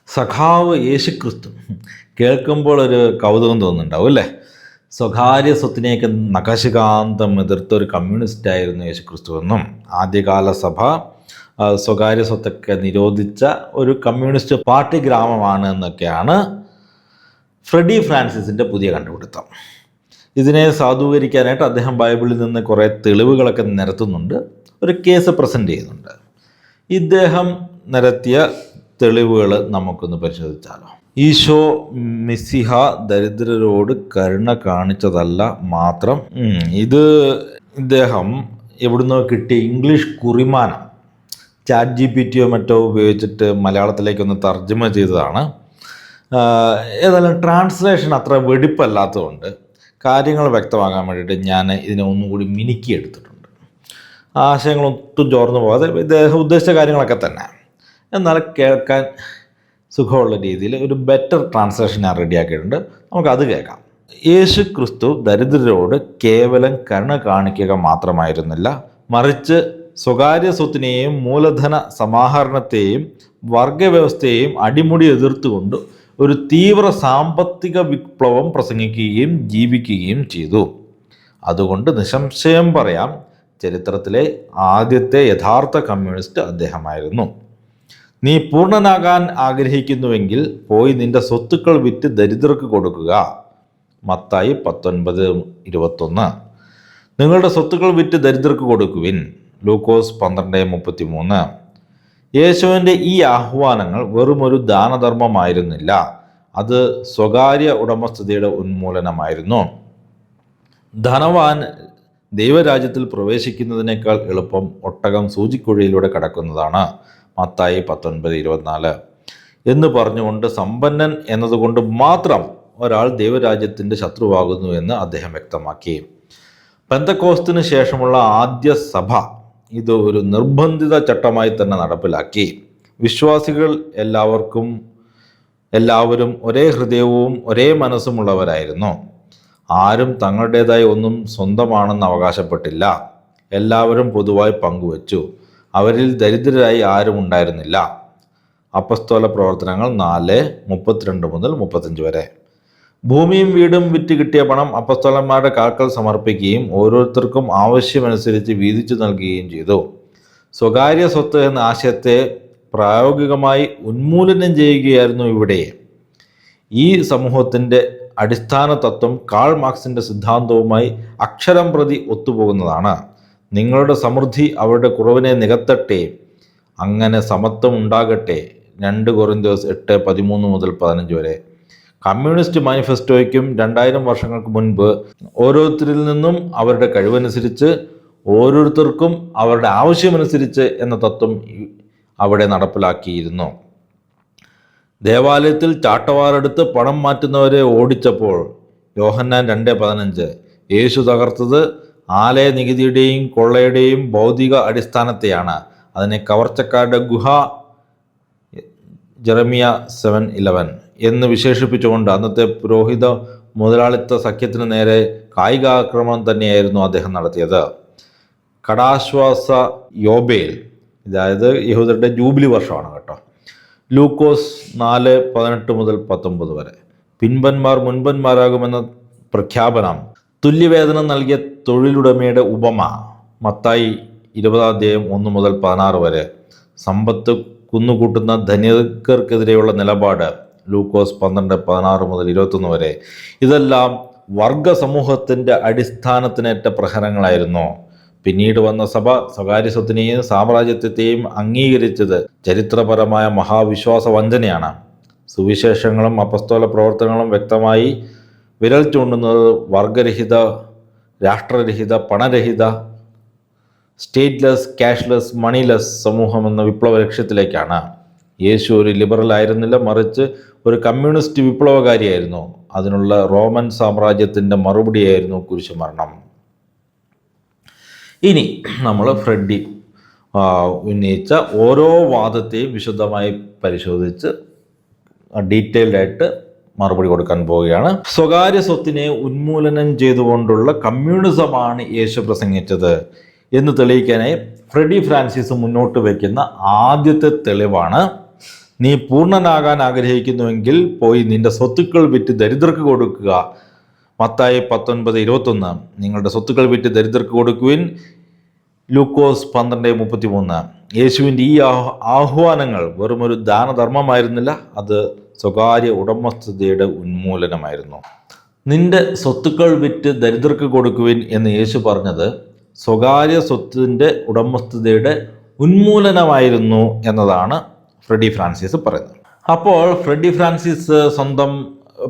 സഖാവ് യേശുക്രിസ്തു കേൾക്കുമ്പോൾ ഒരു കൗതുകം തോന്നുന്നുണ്ടാവും അല്ലേ? സ്വകാര്യ സ്വത്തിനെയൊക്കെ നഖശികാന്തം എതിർത്ത ഒരു കമ്മ്യൂണിസ്റ്റായിരുന്നു യേശുക്രിസ്തു എന്നും ആദ്യകാല സഭ സ്വകാര്യ സ്വത്തൊക്കെ നിരോധിച്ച ഒരു കമ്മ്യൂണിസ്റ്റ് പാർട്ടി ഗ്രാമമാണ് എന്നൊക്കെയാണ് ഫ്രെഡി ഫ്രാൻസിസിൻ്റെ പുതിയ കണ്ടുപിടുത്തം. ഇതിനെ സാധൂകരിക്കാനായിട്ട് അദ്ദേഹം ബൈബിളിൽ നിന്ന് കുറേ തെളിവുകളൊക്കെ നിരത്തുന്നുണ്ട്, ഒരു കേസ് പ്രസൻറ്റ് ചെയ്യുന്നുണ്ട്. ഇദ്ദേഹം നിരത്തിയ തെളിവുകൾ നമുക്കൊന്ന് പരിശോധിച്ചാലോ. ഈശോ മിശിഹ ദരിദ്രരോട് കരുണ കാണിച്ചതല്ല മാത്രം. ഇത് ഇദ്ദേഹം എവിടുന്നോ കിട്ടിയ ഇംഗ്ലീഷ് കുറിമാനം ChatGPT മറ്റോ ഉപയോഗിച്ചിട്ട് മലയാളത്തിലേക്കൊന്ന് തർജ്ജമ ചെയ്തതാണ്. ഏതായാലും ട്രാൻസ്ലേഷൻ അത്ര വെടിപ്പല്ലാത്തതുകൊണ്ട് കാര്യങ്ങൾ വ്യക്തമാകാൻ വേണ്ടിയിട്ട് ഞാൻ ഇതിനെ ഒന്നും കൂടി മിനുക്കിയെടുത്തിട്ടുണ്ട്. ആശയങ്ങളൊട്ടും ചോർന്നു പോകാതെ ഇദ്ദേഹം ഉദ്ദേശിച്ച കാര്യങ്ങളൊക്കെ തന്നെ, എന്നാൽ കേൾക്കാൻ സുഖമുള്ള രീതിയിൽ ഒരു ബെറ്റർ ട്രാൻസ്ലേഷൻ ഞാൻ റെഡിയാക്കിയിട്ടുണ്ട്. നമുക്കത് കേൾക്കാം. യേശു ക്രിസ്തു ദരിദ്രരോട് കേവലം കരുണ കാണിക്കുക മാത്രമായിരുന്നില്ല, മറിച്ച് സ്വകാര്യ സ്വത്തിനെയും മൂലധന സമാഹരണത്തെയും വർഗവ്യവസ്ഥയെയും അടിമുടി എതിർത്തുകൊണ്ട് ഒരു തീവ്ര സാമ്പത്തിക വിപ്ലവം പ്രസംഗിക്കുകയും ജീവിക്കുകയും ചെയ്തു. അതുകൊണ്ട് നിസ്സംശയം പറയാം, ചരിത്രത്തിലെ ആദ്യത്തെ യഥാർത്ഥ കമ്മ്യൂണിസ്റ്റ് അദ്ദേഹമായിരുന്നു. നീ പൂർണ്ണനാകാൻ ആഗ്രഹിക്കുന്നുവെങ്കിൽ പോയി നിന്റെ സ്വത്തുക്കൾ വിറ്റ് ദരിദ്രർക്ക് കൊടുക്കുക. മത്തായി 19:21. നിങ്ങളുടെ സ്വത്തുക്കൾ വിറ്റ് ദരിദ്രർക്ക് കൊടുക്കുവിൻ. ലൂക്കോസ് 12:33. യേശുവിൻ്റെ ഈ ആഹ്വാനങ്ങൾ വെറുമൊരു ദാനധർമ്മമായിരുന്നില്ല, അത് സ്വകാര്യ ഉടമസ്ഥതയുടെ ഉന്മൂലനമായിരുന്നു. ധനവാൻ ദൈവരാജ്യത്തിൽ പ്രവേശിക്കുന്നതിനേക്കാൾ എളുപ്പം ഒട്ടകം സൂചിക്കുഴിയിലൂടെ കടക്കുന്നതാണ്. മത്തായി 19:24 എന്ന് പറഞ്ഞുകൊണ്ട് സമ്പന്നൻ എന്നതുകൊണ്ട് മാത്രം ഒരാൾ ദൈവരാജ്യത്തിൻ്റെ ശത്രുവാകുന്നു എന്ന് അദ്ദേഹം വ്യക്തമാക്കി. പെന്തക്കോസ്തിന് ശേഷമുള്ള ആദ്യ സഭ ഇത് ഒരു നിർബന്ധിത ചട്ടമായി തന്നെ നടപ്പിലാക്കി. വിശ്വാസികൾ എല്ലാവരും ഒരേ ഹൃദയവും ഒരേ മനസ്സുമുള്ളവരായിരുന്നു. ആരും തങ്ങളുടേതായി ഒന്നും സ്വന്തമാണെന്ന് അവകാശപ്പെട്ടില്ല. എല്ലാവരും പൊതുവായി പങ്കുവച്ചു. അവരിൽ ദരിദ്രരായി ആരും ഉണ്ടായിരുന്നില്ല. അപ്പസ്തോല പ്രവർത്തനങ്ങൾ 4:32-35 വരെ. ഭൂമിയും വീടും വിറ്റ് കിട്ടിയ പണം അപ്പസ്തോലന്മാരുടെ കാൽക്കൽ സമർപ്പിക്കുകയും ഓരോരുത്തർക്കും ആവശ്യമനുസരിച്ച് വീതിച്ചു നൽകുകയും ചെയ്തു. സ്വകാര്യ സ്വത്ത് എന്ന ആശയത്തെ പ്രായോഗികമായി ഉന്മൂലനം ചെയ്യുകയായിരുന്നു ഇവിടെ. ഈ സമൂഹത്തിൻ്റെ അടിസ്ഥാന തത്വം കാൾ മാർക്സിൻ്റെ സിദ്ധാന്തവുമായി അക്ഷരം പ്രതി ഒത്തുപോകുന്നതാണ്. നിങ്ങളുടെ സമൃദ്ധി അവരുടെ കുറവിനെ നികത്തട്ടെ, അങ്ങനെ സമത്വം ഉണ്ടാകട്ടെ. 2 കൊറിന്തോസ് 8:13-15 വരെ. കമ്മ്യൂണിസ്റ്റ് മാനിഫെസ്റ്റോയ്ക്കും 2000 വർഷങ്ങൾക്ക് മുൻപ് ഓരോരുത്തരിൽ നിന്നും അവരുടെ കഴിവനുസരിച്ച് ഓരോരുത്തർക്കും അവരുടെ ആവശ്യമനുസരിച്ച് എന്ന തത്വം അവിടെ നടപ്പിലാക്കിയിരുന്നു. ദേവാലയത്തിൽ ചാട്ടവാറെടുത്ത് പണം മാറ്റുന്നവരെ ഓടിച്ചപ്പോൾ യോഹന്നാൻ 2:15 യേശു തകർത്തത് ആലയ നികുതിയുടെയും കൊള്ളയുടെയും ഭൗതിക അടിസ്ഥാനത്തെയാണ്. അതിനെ കവർച്ചക്കാരുടെ ഗുഹ ജെറമിയ 7:11 എന്ന് വിശേഷിപ്പിച്ചുകൊണ്ട് അന്നത്തെ പുരോഹിത മുതലാളിത്ത സഖ്യത്തിന് നേരെ കായികാക്രമണം തന്നെയായിരുന്നു അദ്ദേഹം നടത്തിയത്. കടാശ്വാസ യോബേൽ, അതായത് യഹൂദരുടെ ജൂബിലി വർഷമാണ് കേട്ടോ. ലൂക്കോസ് 4:18-19 വരെ. പിൻപന്മാർ മുൻപന്മാരാകുമെന്ന പ്രഖ്യാപനം. തുല്യവേതനം നൽകിയ തൊഴിലുടമയുടെ ഉപമ. മത്തായി 20:1-16 വരെ. സമ്പത്ത് കുന്നുകൂട്ടുന്ന ധനികർക്കെതിരെയുള്ള നിലപാട്. ലൂക്കോസ് 12:16-21 വരെ. ഇതെല്ലാം വർഗ സമൂഹത്തിൻ്റെ അടിസ്ഥാനത്തിനേറ്റ പ്രഹരങ്ങളായിരുന്നു. പിന്നീട് വന്ന സഭ സ്വകാര്യ സ്വത്തിനെയും സാമ്രാജ്യത്വത്തെയും അംഗീകരിച്ചത് ചരിത്രപരമായ മഹാവിശ്വാസ വഞ്ചനയാണ്. സുവിശേഷങ്ങളും അപ്പസ്തോല പ്രവർത്തനങ്ങളും വ്യക്തമായി വിരൽ ചൂണ്ടുന്നത് വർഗരഹിത, രാഷ്ട്രരഹിത, പണരഹിത, സ്റ്റേറ്റ്ലെസ്, ക്യാഷ്ലെസ്, മണിലെസ് സമൂഹം എന്ന വിപ്ലവ ലക്ഷ്യത്തിലേക്കാണ്. യേശു ഒരു ലിബറൽ ആയിരുന്നില്ല, മറിച്ച് ഒരു കമ്മ്യൂണിസ്റ്റ് വിപ്ലവകാരിയായിരുന്നു. അതിനുള്ള റോമൻ സാമ്രാജ്യത്തിൻ്റെ മറുപടിയായിരുന്നു കുരിശുമരണം. ഇനി നമ്മൾ ഫ്രെഡി ഉന്നയിച്ച ഓരോ വാദത്തെയും വിശദമായി പരിശോധിച്ച് ഡീറ്റെയിൽഡായിട്ട് മറുപടി കൊടുക്കാൻ പോവുകയാണ്. സ്വകാര്യ സ്വത്തിനെ ഉന്മൂലനം ചെയ്തുകൊണ്ടുള്ള കമ്മ്യൂണിസമാണ് യേശു പ്രസംഗിച്ചത് എന്ന് തെളിയിക്കാനായി ഫ്രെഡി ഫ്രാൻസിസ് മുന്നോട്ട് വയ്ക്കുന്ന ആദ്യത്തെ തെളിവാണ് നീ പൂർണ്ണനാകാൻ ആഗ്രഹിക്കുന്നുവെങ്കിൽ പോയി നിന്റെ സ്വത്തുക്കൾ വിറ്റ് ദരിദ്രർക്ക് കൊടുക്കുക. മത്തായി 19:21. നിങ്ങളുടെ സ്വത്തുക്കൾ വിറ്റ് ദരിദ്രർക്ക് കൊടുക്കുവിൻ. ലൂക്കോസ് 12:33. യേശുവിൻ്റെ ഈ ആഹ്വാനങ്ങൾ വെറുമൊരു ദാനധർമ്മമായിരുന്നില്ല, അത് സ്വകാര്യ ഉടമസ്ഥതയുടെ ഉന്മൂലനമായിരുന്നു. നിന്റെ സ്വത്തുക്കൾ വിറ്റ് ദരിദ്രർക്ക് കൊടുക്കുവിൻ എന്ന് യേശു പറഞ്ഞത് സ്വകാര്യ സ്വത്തിൻ്റെ ഉടമസ്ഥതയുടെ ഉന്മൂലനമായിരുന്നു എന്നതാണ് ഫ്രെഡി ഫ്രാൻസിസ് പറയുന്നത്. അപ്പോൾ ഫ്രെഡി ഫ്രാൻസിസ് സ്വന്തം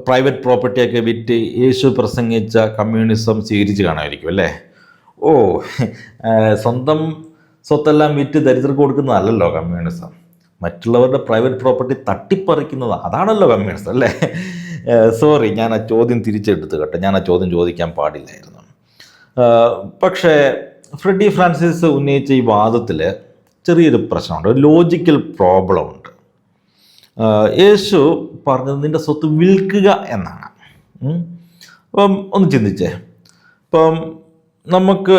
പ്രൈവറ്റ് പ്രോപ്പർട്ടിയൊക്കെ വിറ്റ് യേശു പ്രസംഗിച്ച കമ്മ്യൂണിസം സ്വീകരിച്ച് കാണുമായിരിക്കും അല്ലേ? സ്വന്തം സ്വത്തെല്ലാം വിറ്റ് ദരിദ്രർക്ക് കൊടുക്കുന്നതല്ലല്ലോ കമ്മ്യൂണിസം. മറ്റുള്ളവരുടെ പ്രൈവറ്റ് പ്രോപ്പർട്ടി തട്ടിപ്പറിക്കുന്നത്, അതാണല്ലോ കമ്മ്യൂണിസം അല്ലേ? സോറി, ഞാൻ ആ ചോദ്യം തിരിച്ചെടുത്ത് കേട്ടോ, ഞാൻ ആ ചോദ്യം ചോദിക്കാൻ പാടില്ലായിരുന്നു. പക്ഷേ ഫ്രെഡി ഫ്രാൻസിസ് ഉന്നയിച്ച ഈ വാദത്തിൽ ചെറിയൊരു പ്രശ്നമുണ്ട്, ഒരു ലോജിക്കൽ പ്രോബ്ലം ഉണ്ട്. യേശു പറഞ്ഞത് നിൻ്റെ സ്വത്ത് വിൽക്കുക എന്നാണ്. അപ്പം ഒന്ന് ചിന്തിച്ചേ, ഇപ്പം നമുക്ക്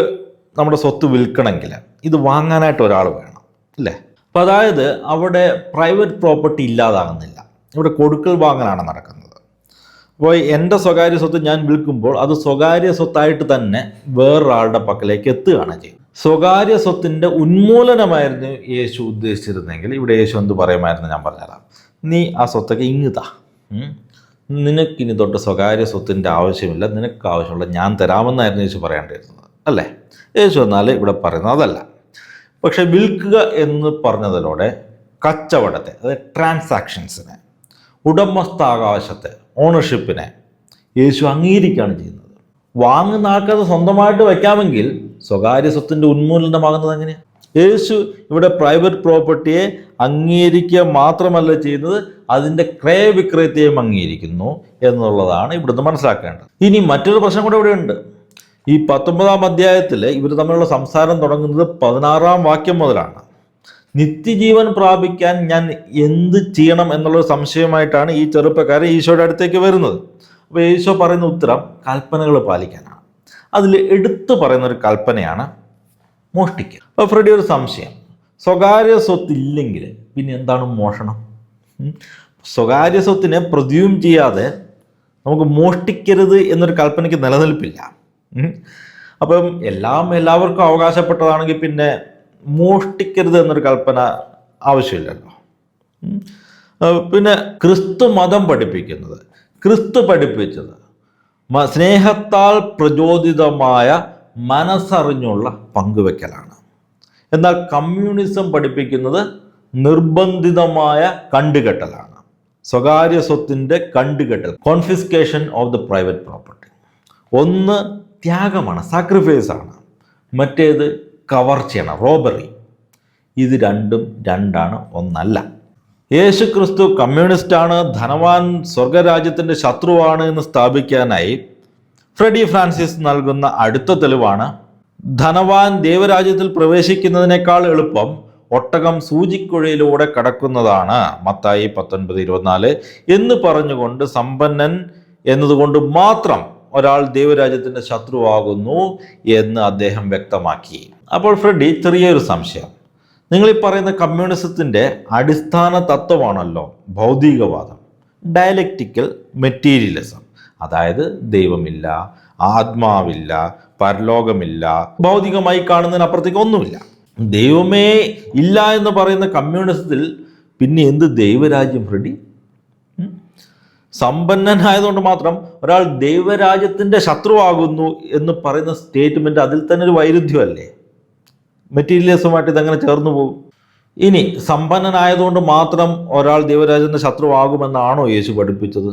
നമ്മുടെ സ്വത്ത് വിൽക്കണമെങ്കിൽ ഇത് വാങ്ങാനായിട്ട് ഒരാൾ വേണം അല്ലേ? അപ്പം അതായത് അവിടെ പ്രൈവറ്റ് പ്രോപ്പർട്ടി ഇല്ലാതാകുന്നില്ല, ഇവിടെ കൊടുക്കൽ വാങ്ങലാണ് നടക്കുന്നത്. അപ്പോൾ എൻ്റെ സ്വകാര്യ സ്വത്ത് ഞാൻ വിൽക്കുമ്പോൾ അത് സ്വകാര്യ സ്വത്തായിട്ട് തന്നെ വേറൊരാളുടെ പക്കലേക്ക് എത്തുകയാണ് ചെയ്യുന്നത്. സ്വകാര്യ സ്വത്തിൻ്റെ ഉന്മൂലനമായിരുന്നു യേശു ഉദ്ദേശിച്ചിരുന്നെങ്കിൽ ഇവിടെ യേശു എന്ത് പറയുമായിരുന്നു ഞാൻ പറഞ്ഞുതരാം. നീ ആ സ്വത്തൊക്കെ ഇങ്ങുതാ, നിനക്കിനി തൊട്ട് സ്വകാര്യ സ്വത്തിൻ്റെ ആവശ്യമില്ല, നിനക്ക് ആവശ്യമുള്ള ഞാൻ തരാമെന്നായിരുന്നു യേശു പറയേണ്ടിയിരുന്നത് അല്ലേ? യേശു എന്നാൽ ഇവിടെ പറയുന്നത് അതല്ല. പക്ഷെ വിൽക്കുക എന്ന് പറഞ്ഞതിലൂടെ കച്ചവടത്തെ, അതായത് ട്രാൻസാക്ഷൻസിനെ, ഉടമസ്ഥാവകാശത്തെ, ഓണർഷിപ്പിനെ യേശു അംഗീകരിക്കുകയാണ് ചെയ്യുന്നത്. വാങ്ങുന്ന ആൾക്കത് സ്വന്തമായിട്ട് വയ്ക്കാമെങ്കിൽ സ്വകാര്യ സ്വത്തിൻ്റെ ഉന്മൂലനമാകുന്നത് എങ്ങനെയാണ്? യേശു ഇവിടെ പ്രൈവറ്റ് പ്രോപ്പർട്ടിയെ അംഗീകരിക്കുക മാത്രമല്ല ചെയ്യുന്നത്, അതിൻ്റെ ക്രയവിക്രയത്തെയും അംഗീകരിക്കുന്നു എന്നുള്ളതാണ് ഇവിടുന്ന് മനസ്സിലാക്കേണ്ടത്. ഇനി മറ്റൊരു പ്രശ്നം കൂടെ ഇവിടെയുണ്ട്. ഈ 19-ാം അധ്യായത്തിൽ ഇവർ തമ്മിലുള്ള സംസാരം തുടങ്ങുന്നത് 16-ാം വാക്യം മുതലാണ്. നിത്യജീവൻ പ്രാപിക്കാൻ ഞാൻ എന്ത് ചെയ്യണം എന്നുള്ളൊരു സംശയമായിട്ടാണ് ഈ ചെറുപ്പക്കാരൻ ഈശോയുടെ അടുത്തേക്ക് വരുന്നത്. അപ്പോൾ ഈശോ പറയുന്ന ഉത്തരം കൽപ്പനകൾ പാലിക്കാനാണ്. അതിൽ എടുത്തു പറയുന്നൊരു കൽപ്പനയാണ് മോഷ്ടിക്കുക. അപ്പോൾ ഫ്രെഡി ഒരു സംശയം, സ്വകാര്യ സ്വത്തില്ലെങ്കിൽ പിന്നെ എന്താണ് മോഷണം? സ്വകാര്യ സ്വത്തിനെ പ്രൊസ്യൂം ചെയ്യാതെ നമുക്ക് മോഷ്ടിക്കരുത് എന്നൊരു കൽപ്പനയ്ക്ക് നിലനിൽപ്പില്ല. അപ്പം എല്ലാവർക്കും അവകാശപ്പെട്ടതാണെങ്കിൽ പിന്നെ മോഷ്ടിക്കരുത് എന്നൊരു കൽപ്പന ആവശ്യമില്ലല്ലോ. പിന്നെ ക്രിസ്തു മതം പഠിപ്പിക്കുന്നത്, ക്രിസ്തു പഠിപ്പിച്ചത് സ്നേഹത്താൽ പ്രചോദിതമായ മനസ്സറിഞ്ഞുള്ള പങ്കുവെക്കലാണ്. എന്നാൽ കമ്മ്യൂണിസം പഠിപ്പിക്കുന്നത് നിർബന്ധിതമായ കണ്ടുകെട്ടലാണ്. സ്വകാര്യ സ്വത്തിൻ്റെ കണ്ടുകെട്ടൽ, confiscation of the private property. ഒന്ന് ത്യാഗമാണ്, സാക്രിഫൈസ് ആണ്. മറ്റേത് കവർച്ചയാണ്, റോബറി. ഇത് രണ്ടാണ്, ഒന്നല്ല. യേശു ക്രിസ്തു കമ്മ്യൂണിസ്റ്റാണ്, ധനവാൻ സ്വർഗരാജ്യത്തിൻ്റെ ശത്രുവാണ് എന്ന് സ്ഥാപിക്കാനായി ഫ്രെഡി ഫ്രാൻസിസ് നൽകുന്ന അടുത്ത തെളിവാണ് ധനവാൻ ദൈവരാജ്യത്തിൽ പ്രവേശിക്കുന്നതിനേക്കാൾ എളുപ്പം ഒട്ടകം സൂചിക്കുഴയിലൂടെ കടക്കുന്നതാണ്, മത്തായി 19:24 എന്ന് പറഞ്ഞുകൊണ്ട് സമ്പന്നൻ എന്നതുകൊണ്ട് മാത്രം ഒരാൾ ദൈവരാജ്യത്തിൻ്റെ ശത്രുവാകുന്നു എന്ന് അദ്ദേഹം വ്യക്തമാക്കി. അപ്പോൾ ഫ്രെഡി ചെറിയൊരു സംശയം, നിങ്ങളീ പറയുന്ന കമ്മ്യൂണിസത്തിൻ്റെ അടിസ്ഥാന തത്വമാണല്ലോ ഭൗതികവാദം, ഡയലക്റ്റിക്കൽ മെറ്റീരിയലിസം. അതായത് ദൈവമില്ല, ആത്മാവില്ല, പരലോകമില്ല, ഭൗതികമായി കാണുന്നതിനപ്പുറത്തേക്ക് ഒന്നുമില്ല. ദൈവമേ ഇല്ല എന്ന് പറയുന്ന കമ്മ്യൂണിസത്തിൽ പിന്നെ എന്ത് ദൈവരാജ്യം ഫ്രെഡി? സമ്പന്നനായതുകൊണ്ട് മാത്രം ഒരാൾ ദൈവരാജ്യത്തിൻ്റെ ശത്രുവാകുന്നു എന്ന് പറയുന്ന സ്റ്റേറ്റ്മെൻറ്റ് അതിൽ തന്നെ ഒരു വൈരുദ്ധ്യമല്ലേ? മെറ്റീരിയലിസമായിട്ട് ഇതെങ്ങനെ ചേർന്ന് പോകും? ഇനി സമ്പന്നനായതുകൊണ്ട് മാത്രം ഒരാൾ ദൈവരാജ്യത്തിൻ്റെ ശത്രുവാകുമെന്നാണോ യേശു പഠിപ്പിച്ചത്?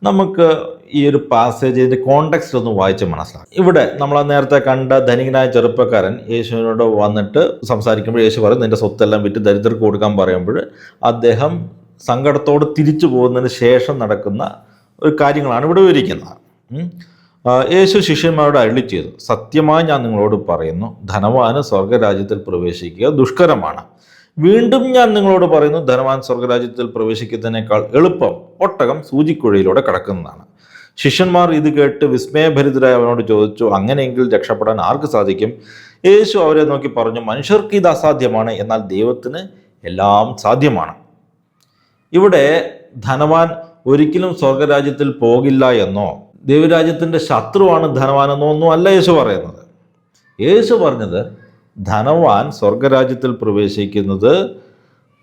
നമുക്ക് ഈ ഒരു പാസേജിൻ്റെ കോണ്ടെക്സ്റ്റ് ഒന്ന് വായിച്ച് മനസ്സിലാക്കാം. ഇവിടെ നമ്മൾ നേരത്തെ കണ്ട ധനികനായ ചെറുപ്പക്കാരൻ യേശുവിനോട് വന്നിട്ട് സംസാരിക്കുമ്പോൾ യേശു പറയും നിൻ്റെ സ്വത്തെല്ലാം വിറ്റ് ദരിദ്രർക്ക് കൊടുക്കാൻ പറയുമ്പോൾ അദ്ദേഹം സങ്കടത്തോട് തിരിച്ചു പോകുന്നതിന് ശേഷം നടക്കുന്ന ഒരു കാര്യങ്ങളാണ് ഇവിടെ വിവരിക്കുന്നത്. യേശു ശിഷ്യന്മാരോട് അരുളി ചെയ്തു, സത്യമായി ഞാൻ നിങ്ങളോട് പറയുന്നു, ധനവാന് സ്വർഗരാജ്യത്തിൽ പ്രവേശിക്കുക ദുഷ്കരമാണ്. വീണ്ടും ഞാൻ നിങ്ങളോട് പറയുന്നു, ധനവാൻ സ്വർഗരാജ്യത്തിൽ പ്രവേശിക്കുന്നതിനേക്കാൾ എളുപ്പം ഒട്ടകം സൂചിക്കുഴയിലൂടെ കടക്കുന്നതാണ്. ശിഷ്യന്മാർ ഇത് കേട്ട് വിസ്മയഭരിതരായി അവനോട് ചോദിച്ചു, അങ്ങനെയെങ്കിൽ രക്ഷപ്പെടാൻ ആർക്ക് സാധിക്കും? യേശു അവരെ നോക്കി പറഞ്ഞു, മനുഷ്യർക്ക് ഇത് അസാധ്യമാണ്, എന്നാൽ ദൈവത്തിന് എല്ലാം സാധ്യമാണ്. ഇവിടെ ധനവാൻ ഒരിക്കലും സ്വർഗരാജ്യത്തിൽ പോകില്ല എന്നോ ദൈവരാജ്യത്തിൻ്റെ ശത്രുവാണ് ധനവാനെന്നോ ഒന്നും അല്ല യേശു പറയുന്നത്. യേശു പറഞ്ഞത് ധനവാൻ സ്വർഗരാജ്യത്തിൽ പ്രവേശിക്കുന്നത്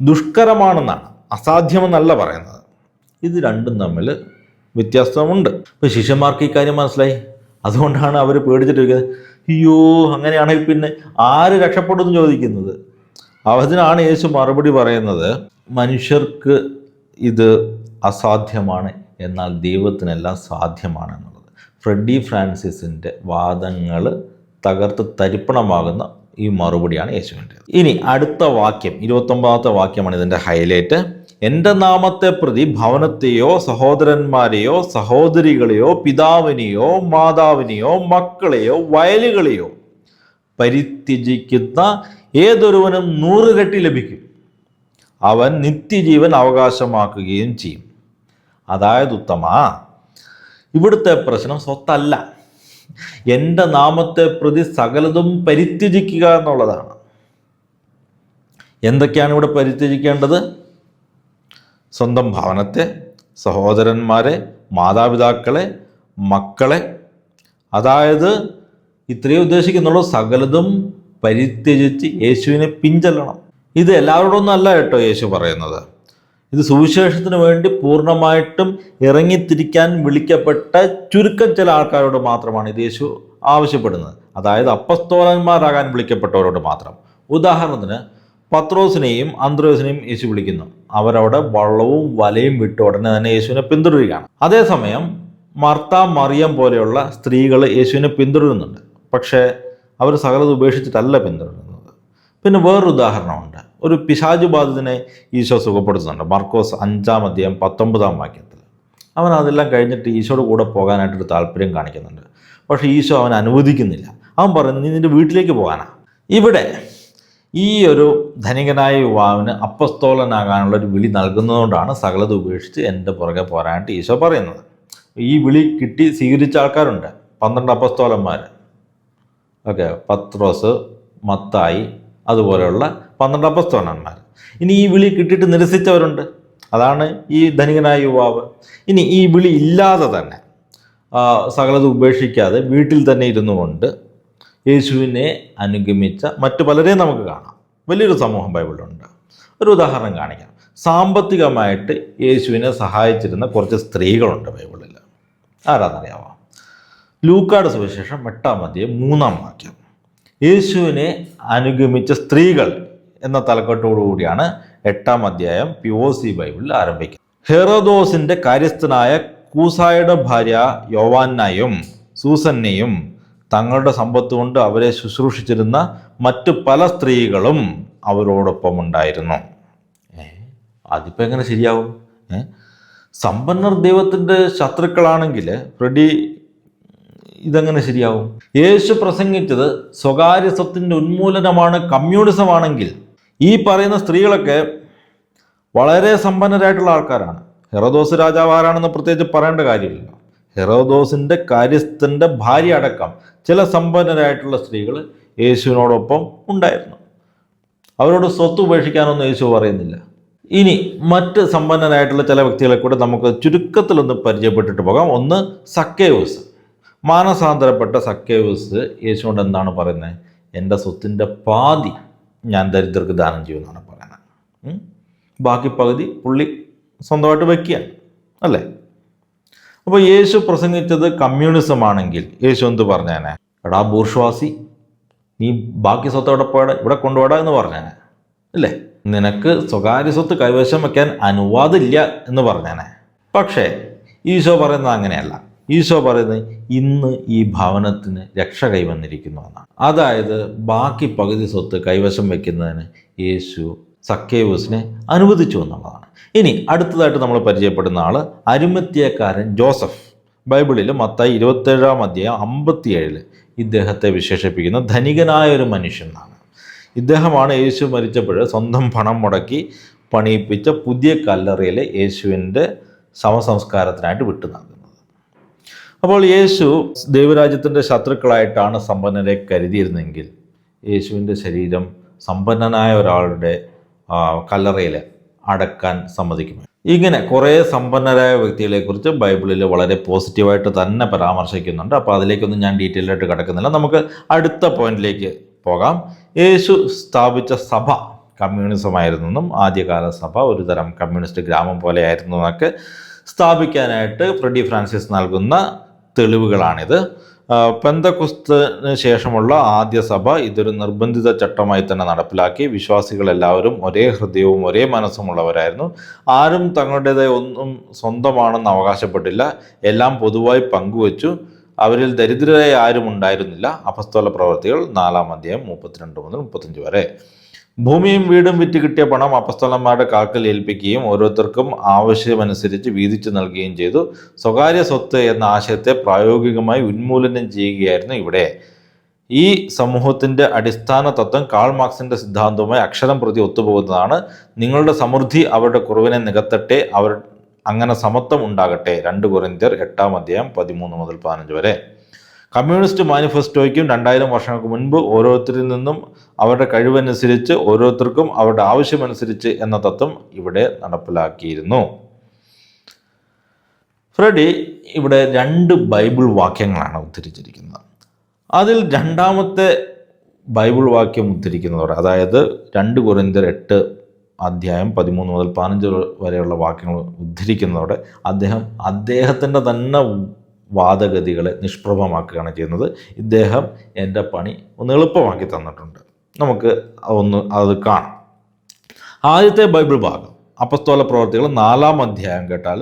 ദുഷ്കരമാണെന്നാണ്, അസാധ്യമെന്നല്ല പറയുന്നത്. ഇത് രണ്ടും തമ്മിൽ വ്യത്യാസമുണ്ട്. ഇപ്പം ശിഷ്യന്മാർക്ക് ഈ കാര്യം മനസ്സിലായി. അതുകൊണ്ടാണ് അവർ പേടിച്ചിട്ടിരിക്കുന്നത്. അയ്യോ, അങ്ങനെയാണെങ്കിൽ പിന്നെ ആര് രക്ഷപ്പെടുമെന്ന് ചോദിക്കുന്നത്. അതിനാണ് യേശു മറുപടി പറയുന്നത്, മനുഷ്യർക്ക് ഇത് അസാധ്യമാണ്, എന്നാൽ ദൈവത്തിനെല്ലാം സാധ്യമാണ് എന്നുള്ളത്. ഫ്രെഡി ഫ്രാൻസിസിൻ്റെ വാദങ്ങൾ തകർത്ത് തരിപ്പണമാകുന്ന ഈ മറുപടിയാണ് യേശുവിൻ്റെ. ഇനി അടുത്ത വാക്യം, 29ാമത്തെ വാക്യമാണ് ഇതിൻ്റെ ഹൈലൈറ്റ്. എൻ്റെ നാമത്തെ പ്രതി ഭവനത്തെയോ സഹോദരന്മാരെയോ സഹോദരികളെയോ പിതാവിനെയോ മാതാവിനെയോ മക്കളെയോ വയലുകളെയോ പരിത്യജിക്കുന്ന ഏതൊരുവനും 100 ഇരട്ടി ലഭിക്കും, അവൻ നിത്യജീവൻ അവകാശമാക്കുകയും ചെയ്യും. അതായത് ഉത്തമ, ഇവിടുത്തെ പ്രശ്നം സ്വത്തല്ല, എൻ്റെ നാമത്തെ പ്രതി സകലതും പരിത്യജിക്കുക എന്നുള്ളതാണ്. എന്തൊക്കെയാണ് ഇവിടെ പരിത്യജിക്കേണ്ടത്? സ്വന്തം ഭവനത്തെ, സഹോദരന്മാരെ, മാതാപിതാക്കളെ, മക്കളെ, അതായത് ഇത്രയും ഉദ്ദേശിക്കുന്നുള്ളൂ. സകലതും പരിത്യജിച്ച് യേശുവിനെ പിൻചെല്ലണം. ഇത് എല്ലാവരോടൊന്നും അല്ല കേട്ടോ യേശു പറയുന്നത്. ഇത് സുവിശേഷത്തിന് വേണ്ടി പൂർണ്ണമായിട്ടും ഇറങ്ങിത്തിരിക്കാൻ വിളിക്കപ്പെട്ട ചുരുക്കം ചില ആൾക്കാരോട് മാത്രമാണ് ഇത് യേശു ആവശ്യപ്പെടുന്നത്. അതായത് അപ്പസ്തോലന്മാരാകാൻ വിളിക്കപ്പെട്ടവരോട് മാത്രം. ഉദാഹരണത്തിന് പത്രോസിനെയും അന്ത്രോസിനെയും യേശു വിളിക്കുന്നു. അവരവിടെ വള്ളവും വലയും വിട്ട് ഉടനെ തന്നെ യേശുവിനെ പിന്തുടരുകയാണ്. അതേസമയം മർത്ത, മറിയം പോലെയുള്ള സ്ത്രീകൾ യേശുവിനെ പിന്തുടരുന്നുണ്ട്. പക്ഷേ അവർ സകലത് ഉപേക്ഷിച്ചിട്ടല്ല പിന്തുടരുന്നത്. പിന്നെ വേറൊരു ഉദാഹരണമുണ്ട്. ഒരു പിശാചു ബാധിതനെ ഈശോ സുഖപ്പെടുത്തുന്നുണ്ട്. മർക്കോസ് 5-ാം അധ്യായം 19-ാം വാക്യത്തിൽ. അവൻ അതെല്ലാം കഴിഞ്ഞിട്ട് ഈശോയുടെ കൂടെ പോകാനായിട്ടൊരു താല്പര്യം കാണിക്കുന്നുണ്ട്. പക്ഷേ ഈശോ അവൻ അനുവദിക്കുന്നില്ല. അവൻ പറയുന്നത്, നീ നിൻ്റെ വീട്ടിലേക്ക് പോകാനാ. ഇവിടെ ഈ ഒരു ധനികനായ യുവാവിന് അപ്പസ്തോലനാകാനുള്ളൊരു വിളി നൽകുന്നതുകൊണ്ടാണ് സകലത് ഉപേക്ഷിച്ച് എൻ്റെ പുറകെ പോരാനായിട്ട് ഈശോ പറയുന്നത്. ഈ വിളി കിട്ടി സ്വീകരിച്ച ആൾക്കാരുണ്ട്, 12 അപ്പസ്തോലന്മാർ. ഓക്കെ, പത്രോസ്, മത്തായി, അതുപോലെയുള്ള 12 അപ്പസ്തോലന്മാർ. ഇനി ഈ വിളി കിട്ടിയിട്ട് നിരസിച്ചവരുണ്ട്. അതാണ് ഈ ധനികനായ യുവാവ്. ഇനി ഈ വിളി ഇല്ലാതെ തന്നെ സകലത് ഉപേക്ഷിക്കാതെ വീട്ടിൽ തന്നെ ഇരുന്നു കൊണ്ട് യേശുവിനെ അനുഗമിച്ച മറ്റു പലരെയും നമുക്ക് കാണാം. വലിയൊരു സമൂഹം ബൈബിളിലുണ്ട്. ഒരു ഉദാഹരണം കാണിക്കാം. സാമ്പത്തികമായിട്ട് യേശുവിനെ സഹായിച്ചിരുന്ന കുറച്ച് സ്ത്രീകളുണ്ട് ബൈബിളിൽ. ആരാന്നറിയാമോ? ലൂക്കായുടെ സുവിശേഷം 8-ാം അധ്യായം 3-ാം വാക്യം. യേശുവിനെ അനുഗമിച്ച സ്ത്രീകൾ എന്ന തലക്കെട്ടോടുകൂടിയാണ് 8-ാം അധ്യായം POC ബൈബിളിൽ ആരംഭിക്കുന്നത്. ഹെറോദോസിന്റെ കാര്യസ്ഥനായ കൂസായുടെ ഭാര്യ യോവാന്നയും സൂസന്നയും തങ്ങളുടെ സമ്പത്ത് കൊണ്ട് അവരെ ശുശ്രൂഷിച്ചിരുന്ന മറ്റു പല സ്ത്രീകളും അവരോടൊപ്പം ഉണ്ടായിരുന്നു. അതിപ്പോൾ എങ്ങനെ ശരിയാവും? സമ്പന്നർ ദൈവത്തിൻ്റെ ശത്രുക്കളാണെങ്കിൽ ഫ്രെഡി ഇതെങ്ങനെ ശരിയാവും? യേശു പ്രസംഗിച്ചത് സ്വകാര്യ സ്വത്തിൻ്റെ ഉന്മൂലനമാണ്, കമ്മ്യൂണിസമാണെങ്കിൽ ഈ പറയുന്ന സ്ത്രീകളൊക്കെ വളരെ സമ്പന്നരായിട്ടുള്ള ആൾക്കാരാണ്. ഹെറോദോസ് രാജാവ് ആരാണെന്ന് പ്രത്യേകിച്ച് പറയേണ്ട കാര്യമില്ല. ഹെറോദോസിൻ്റെ കാര്യസ്ഥൻ്റെ ഭാര്യ അടക്കം ചില സമ്പന്നരായിട്ടുള്ള സ്ത്രീകൾ യേശുവിനോടൊപ്പം ഉണ്ടായിരുന്നു. അവരോട് സ്വത്ത് ഉപേക്ഷിക്കാനൊന്നും യേശു പറയുന്നില്ല. ഇനി മറ്റ് സമ്പന്നരായിട്ടുള്ള ചില വ്യക്തികളെ കൂടെ നമുക്ക് ചുരുക്കത്തിലൊന്ന് പരിചയപ്പെട്ടിട്ട് പോകാം. ഒന്ന് സക്കേവൂസ്. മാനസാന്തരപ്പെട്ട സക്കേവൂസ് യേശുവിനോട് എന്താണ് പറയുന്നത്? എൻ്റെ സ്വത്തിൻ്റെ പാതി ഞാൻ ദരിദ്രർക്ക് ദാനം ചെയ്യുമെന്നാണ് പറയുന്നത്. ബാക്കി പകുതി പുള്ളി സ്വന്തമായിട്ട് വയ്ക്കുകയാണ്, അല്ലേ? അപ്പോൾ യേശു പ്രസംഗിച്ചത് കമ്മ്യൂണിസം ആണെങ്കിൽ യേശു എന്ത് പറഞ്ഞേനെ? എടാ ബൂർഷ്വാസി, നീ ബാക്കി സ്വത്ത് എവിടെ പോയടാ, ഇവിടെ കൊണ്ടുപോടാ എന്ന് പറഞ്ഞേനെ, അല്ലേ? നിനക്ക് സ്വകാര്യ സ്വത്ത് കൈവശം വയ്ക്കാൻ അനുവാദമില്ല എന്ന് പറഞ്ഞേനെ. പക്ഷേ ഈശോ പറയുന്നത് അങ്ങനെയല്ല. ഈശോ പറയുന്നത് ഇന്ന് ഈ ഭവനത്തിന് രക്ഷ കൈവന്നിരിക്കുന്നു എന്നാണ്. അതായത് ബാക്കി പകുതി സ്വത്ത് കൈവശം വയ്ക്കുന്നതിന് യേശു സക്കേവൂസിനെ അനുവദിച്ചു എന്നുള്ളതാണ്. ഇനി അടുത്തതായിട്ട് നമ്മൾ പരിചയപ്പെടുന്ന ആള് അരിമത്ത്യക്കാരൻ ജോസഫ്. ബൈബിളിൽ മത്തായി 27-ാം അധ്യായം 57 ഇദ്ദേഹത്തെ വിശേഷിപ്പിക്കുന്ന ധനികനായ ഒരു മനുഷ്യൻ എന്നാണ്. ഇദ്ദേഹമാണ് യേശു മരിച്ചപ്പോൾ സ്വന്തം പണം മുടക്കി പണിയിപ്പിച്ച പുതിയ കല്ലറയിലെ യേശുവിൻ്റെ ശവസംസ്കാരത്തിനായിട്ട് വിട്ടു നൽകുന്നത്. അപ്പോൾ യേശു ദൈവരാജ്യത്തിൻ്റെ ശത്രുക്കളായിട്ടാണ് സമ്പന്നരെ കരുതിയിരുന്നെങ്കിൽ യേശുവിൻ്റെ ശരീരം സമ്പന്നനായ ഒരാളുടെ കല്ലറയിൽ അടക്കാൻ സമ്മതിക്കും. ഇങ്ങനെ കുറേ സമ്പന്നരായ വ്യക്തികളെക്കുറിച്ച് ബൈബിളിൽ വളരെ പോസിറ്റീവായിട്ട് തന്നെ പരാമർശിക്കുന്നുണ്ട്. അപ്പോൾ അതിലേക്കൊന്നും ഞാൻ ഡീറ്റെയിൽ ആയിട്ട് കിടക്കുന്നില്ല. നമുക്ക് അടുത്ത പോയിന്റിലേക്ക് പോകാം. യേശു സ്ഥാപിച്ച സഭ കമ്മ്യൂണിസം ആയിരുന്നെന്നും ആദ്യകാല സഭ ഒരു തരം കമ്മ്യൂണിസ്റ്റ് ഗ്രാമം പോലെയായിരുന്നു എന്നൊക്കെ സ്ഥാപിക്കാനായിട്ട് ഫ്രെഡി ഫ്രാൻസിസ് നൽകുന്ന തെളിവുകളാണിത്. പെന്തക്കൊസ്തിന് ശേഷമുള്ള ആദ്യ സഭ ഇതൊരു നിർബന്ധിത ചട്ടമായി തന്നെ നടപ്പിലാക്കി. വിശ്വാസികളെല്ലാവരും ഒരേ ഹൃദയവും ഒരേ മനസ്സുമുള്ളവരായിരുന്നു. ആരും തങ്ങളുടേതായ ഒന്നും സ്വന്തമാണെന്ന് അവകാശപ്പെട്ടില്ല. എല്ലാം പൊതുവായി പങ്കുവച്ചു. അവരിൽ ദരിദ്രരായ ആരും ഉണ്ടായിരുന്നില്ല. അപ്പസ്തോല പ്രവർത്തികൾ 4-ാം അധ്യായം 32 മുതൽ 35 വരെ. ഭൂമിയും വീടും വിറ്റ് കിട്ടിയ പണം അപ്പസ്തോലന്മാരുടെ കാൽക്കൽ ഏൽപ്പിക്കുകയും ഓരോരുത്തർക്കും ആവശ്യമനുസരിച്ച് വീതിച്ചു നൽകുകയും ചെയ്തു. സ്വകാര്യ സ്വത്ത് എന്ന ആശയത്തെ പ്രായോഗികമായി ഉന്മൂലനം ചെയ്യുകയായിരുന്നു ഇവിടെ. ഈ സമൂഹത്തിന്റെ അടിസ്ഥാന തത്വം കാൾ മാർക്സിന്റെ സിദ്ധാന്തവുമായി അക്ഷരം പ്രതി ഒത്തുപോകുന്നതാണ്. നിങ്ങളുടെ സമൃദ്ധി അവരുടെ കുറവിനെ നികത്തട്ടെ, അവർ അങ്ങനെ സമത്വം ഉണ്ടാകട്ടെ. 2 കൊരിന്ത്യർ 8-ാം അധ്യായം 13 മുതൽ 15 വരെ. കമ്മ്യൂണിസ്റ്റ് മാനിഫെസ്റ്റോയ്ക്കും 2000 വർഷങ്ങൾക്ക് മുൻപ് ഓരോരുത്തരിൽ നിന്നും അവരുടെ കഴിവനുസരിച്ച് ഓരോരുത്തർക്കും അവരുടെ ആവശ്യമനുസരിച്ച് എന്ന തത്വം ഇവിടെ നടപ്പിലാക്കിയിരുന്നു. ഫ്രെഡി ഇവിടെ 2 ബൈബിൾ വാക്യങ്ങളാണ് ഉദ്ധരിച്ചിരിക്കുന്നത്. അതിൽ 2ാമത്തെ ബൈബിൾ വാക്യം ഉദ്ധരിക്കുന്നതോടെ, അതായത് 2 കൊരിന്ത്യർ 8 അധ്യായം 13 മുതൽ 15 വരെയുള്ള വാക്യങ്ങൾ ഉദ്ധരിക്കുന്നതോടെ അദ്ദേഹത്തിൻ്റെ തന്നെ വാദഗതികളെ നിഷ്പ്രഭമാക്കുകയാണ് ചെയ്യുന്നത്. ഇദ്ദേഹം എൻ്റെ പണി ഒന്ന് എളുപ്പമാക്കി തന്നിട്ടുണ്ട്. നമുക്ക് അത് കാണാം. ആദ്യത്തെ ബൈബിൾ ഭാഗം അപ്പസ്തോല പ്രവർത്തികൾ 4-ാം അധ്യായം കേട്ടാൽ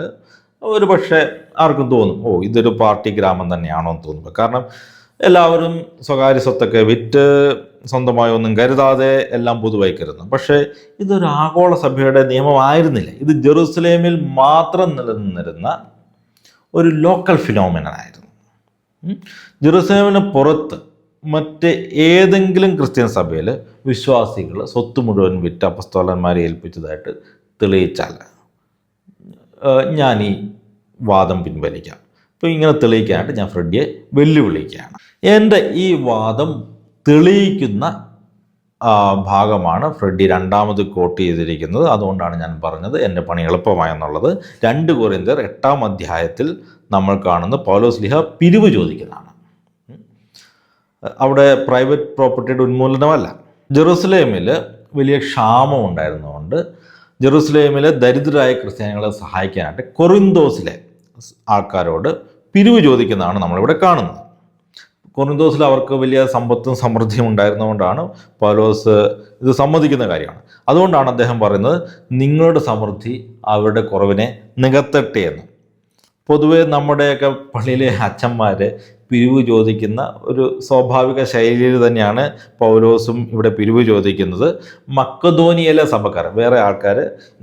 ഒരു പക്ഷേ ആർക്കും തോന്നും, ഇതൊരു പാർട്ടി ഗ്രാമം തന്നെയാണോ എന്ന് തോന്നുമ്പോൾ. കാരണം എല്ലാവരും സ്വകാര്യ സ്വത്തൊക്കെ വിറ്റ് സ്വന്തമായി ഒന്നും കരുതാതെ എല്ലാം പൊതുവായി കരുതുന്നു. പക്ഷേ ഇതൊരു ആഗോള സഭയുടെ നിയമമായിരുന്നില്ല. ഇത് ജെറുസലേമിൽ മാത്രം നിലനിന്നിരുന്ന ഒരു ലോക്കൽ ഫിനോമിനനായിരുന്നു. ജെറുസലേമിന് പുറത്ത് മറ്റ് ഏതെങ്കിലും ക്രിസ്ത്യൻ സഭയിൽ വിശ്വാസികൾ സ്വത്ത് മുഴുവൻ വിറ്റ് അപ്പസ്തോലന്മാരെ ഏൽപ്പിച്ചതായിട്ട് തെളിയിച്ചാൽ ഞാൻ ഈ വാദം പിൻവലിക്കാം. അപ്പോൾ ഇങ്ങനെ തെളിയിക്കാനായിട്ട് ഞാൻ ഫ്രെഡിയെ വെല്ലുവിളിക്കുകയാണ്. എൻ്റെ ഈ വാദം തെളിയിക്കുന്ന ഭാഗമാണ് ഫ്രെഡി 2ാമത് കോട്ട് ചെയ്തിരിക്കുന്നത്. അതുകൊണ്ടാണ് ഞാൻ പറഞ്ഞത് എൻ്റെ പണി എളുപ്പമായെന്നുള്ളത്. 2 കൊരിന്ത്യർ 8-ാം അധ്യായത്തിൽ നമ്മൾ കാണുന്ന പൗലോസ് പിരിവ് ചോദിക്കുന്നതാണ്. അവിടെ പ്രൈവറ്റ് പ്രോപ്പർട്ടിയുടെ ഉന്മൂലനമല്ല. ജെറുസലേമിൽ വലിയ ക്ഷാമം ഉണ്ടായിരുന്നതുകൊണ്ട് ജെറുസലേമിലെ ദരിദ്രരായ ക്രിസ്ത്യാനികളെ സഹായിക്കാനായിട്ട് കൊറിന്തോസിലെ ആൾക്കാരോട് പിരിവ് ചോദിക്കുന്നതാണ് നമ്മളിവിടെ കാണുന്നത്. കൊറിന്തോസിൽ അവർക്ക് വലിയ സമ്പത്തും സമൃദ്ധിയും ഉണ്ടായിരുന്നതുകൊണ്ടാണ് പൗലോസ് ഇത് സമ്മതിക്കുന്ന കാര്യമാണ്. അതുകൊണ്ടാണ് അദ്ദേഹം പറയുന്നത് നിങ്ങളുടെ സമൃദ്ധി അവരുടെ കുറവിനെ നികത്തട്ടെ എന്ന്. പൊതുവെ നമ്മുടെയൊക്കെ പള്ളിയിലെ അച്ഛന്മാർ പിരിവ് ചോദിക്കുന്ന ഒരു സ്വാഭാവിക ശൈലിയിൽ തന്നെയാണ് പൗലോസും ഇവിടെ പിരിവ് ചോദിക്കുന്നത്. മക്കദോനിയയിലെ സഭക്കാർ, വേറെ ആൾക്കാർ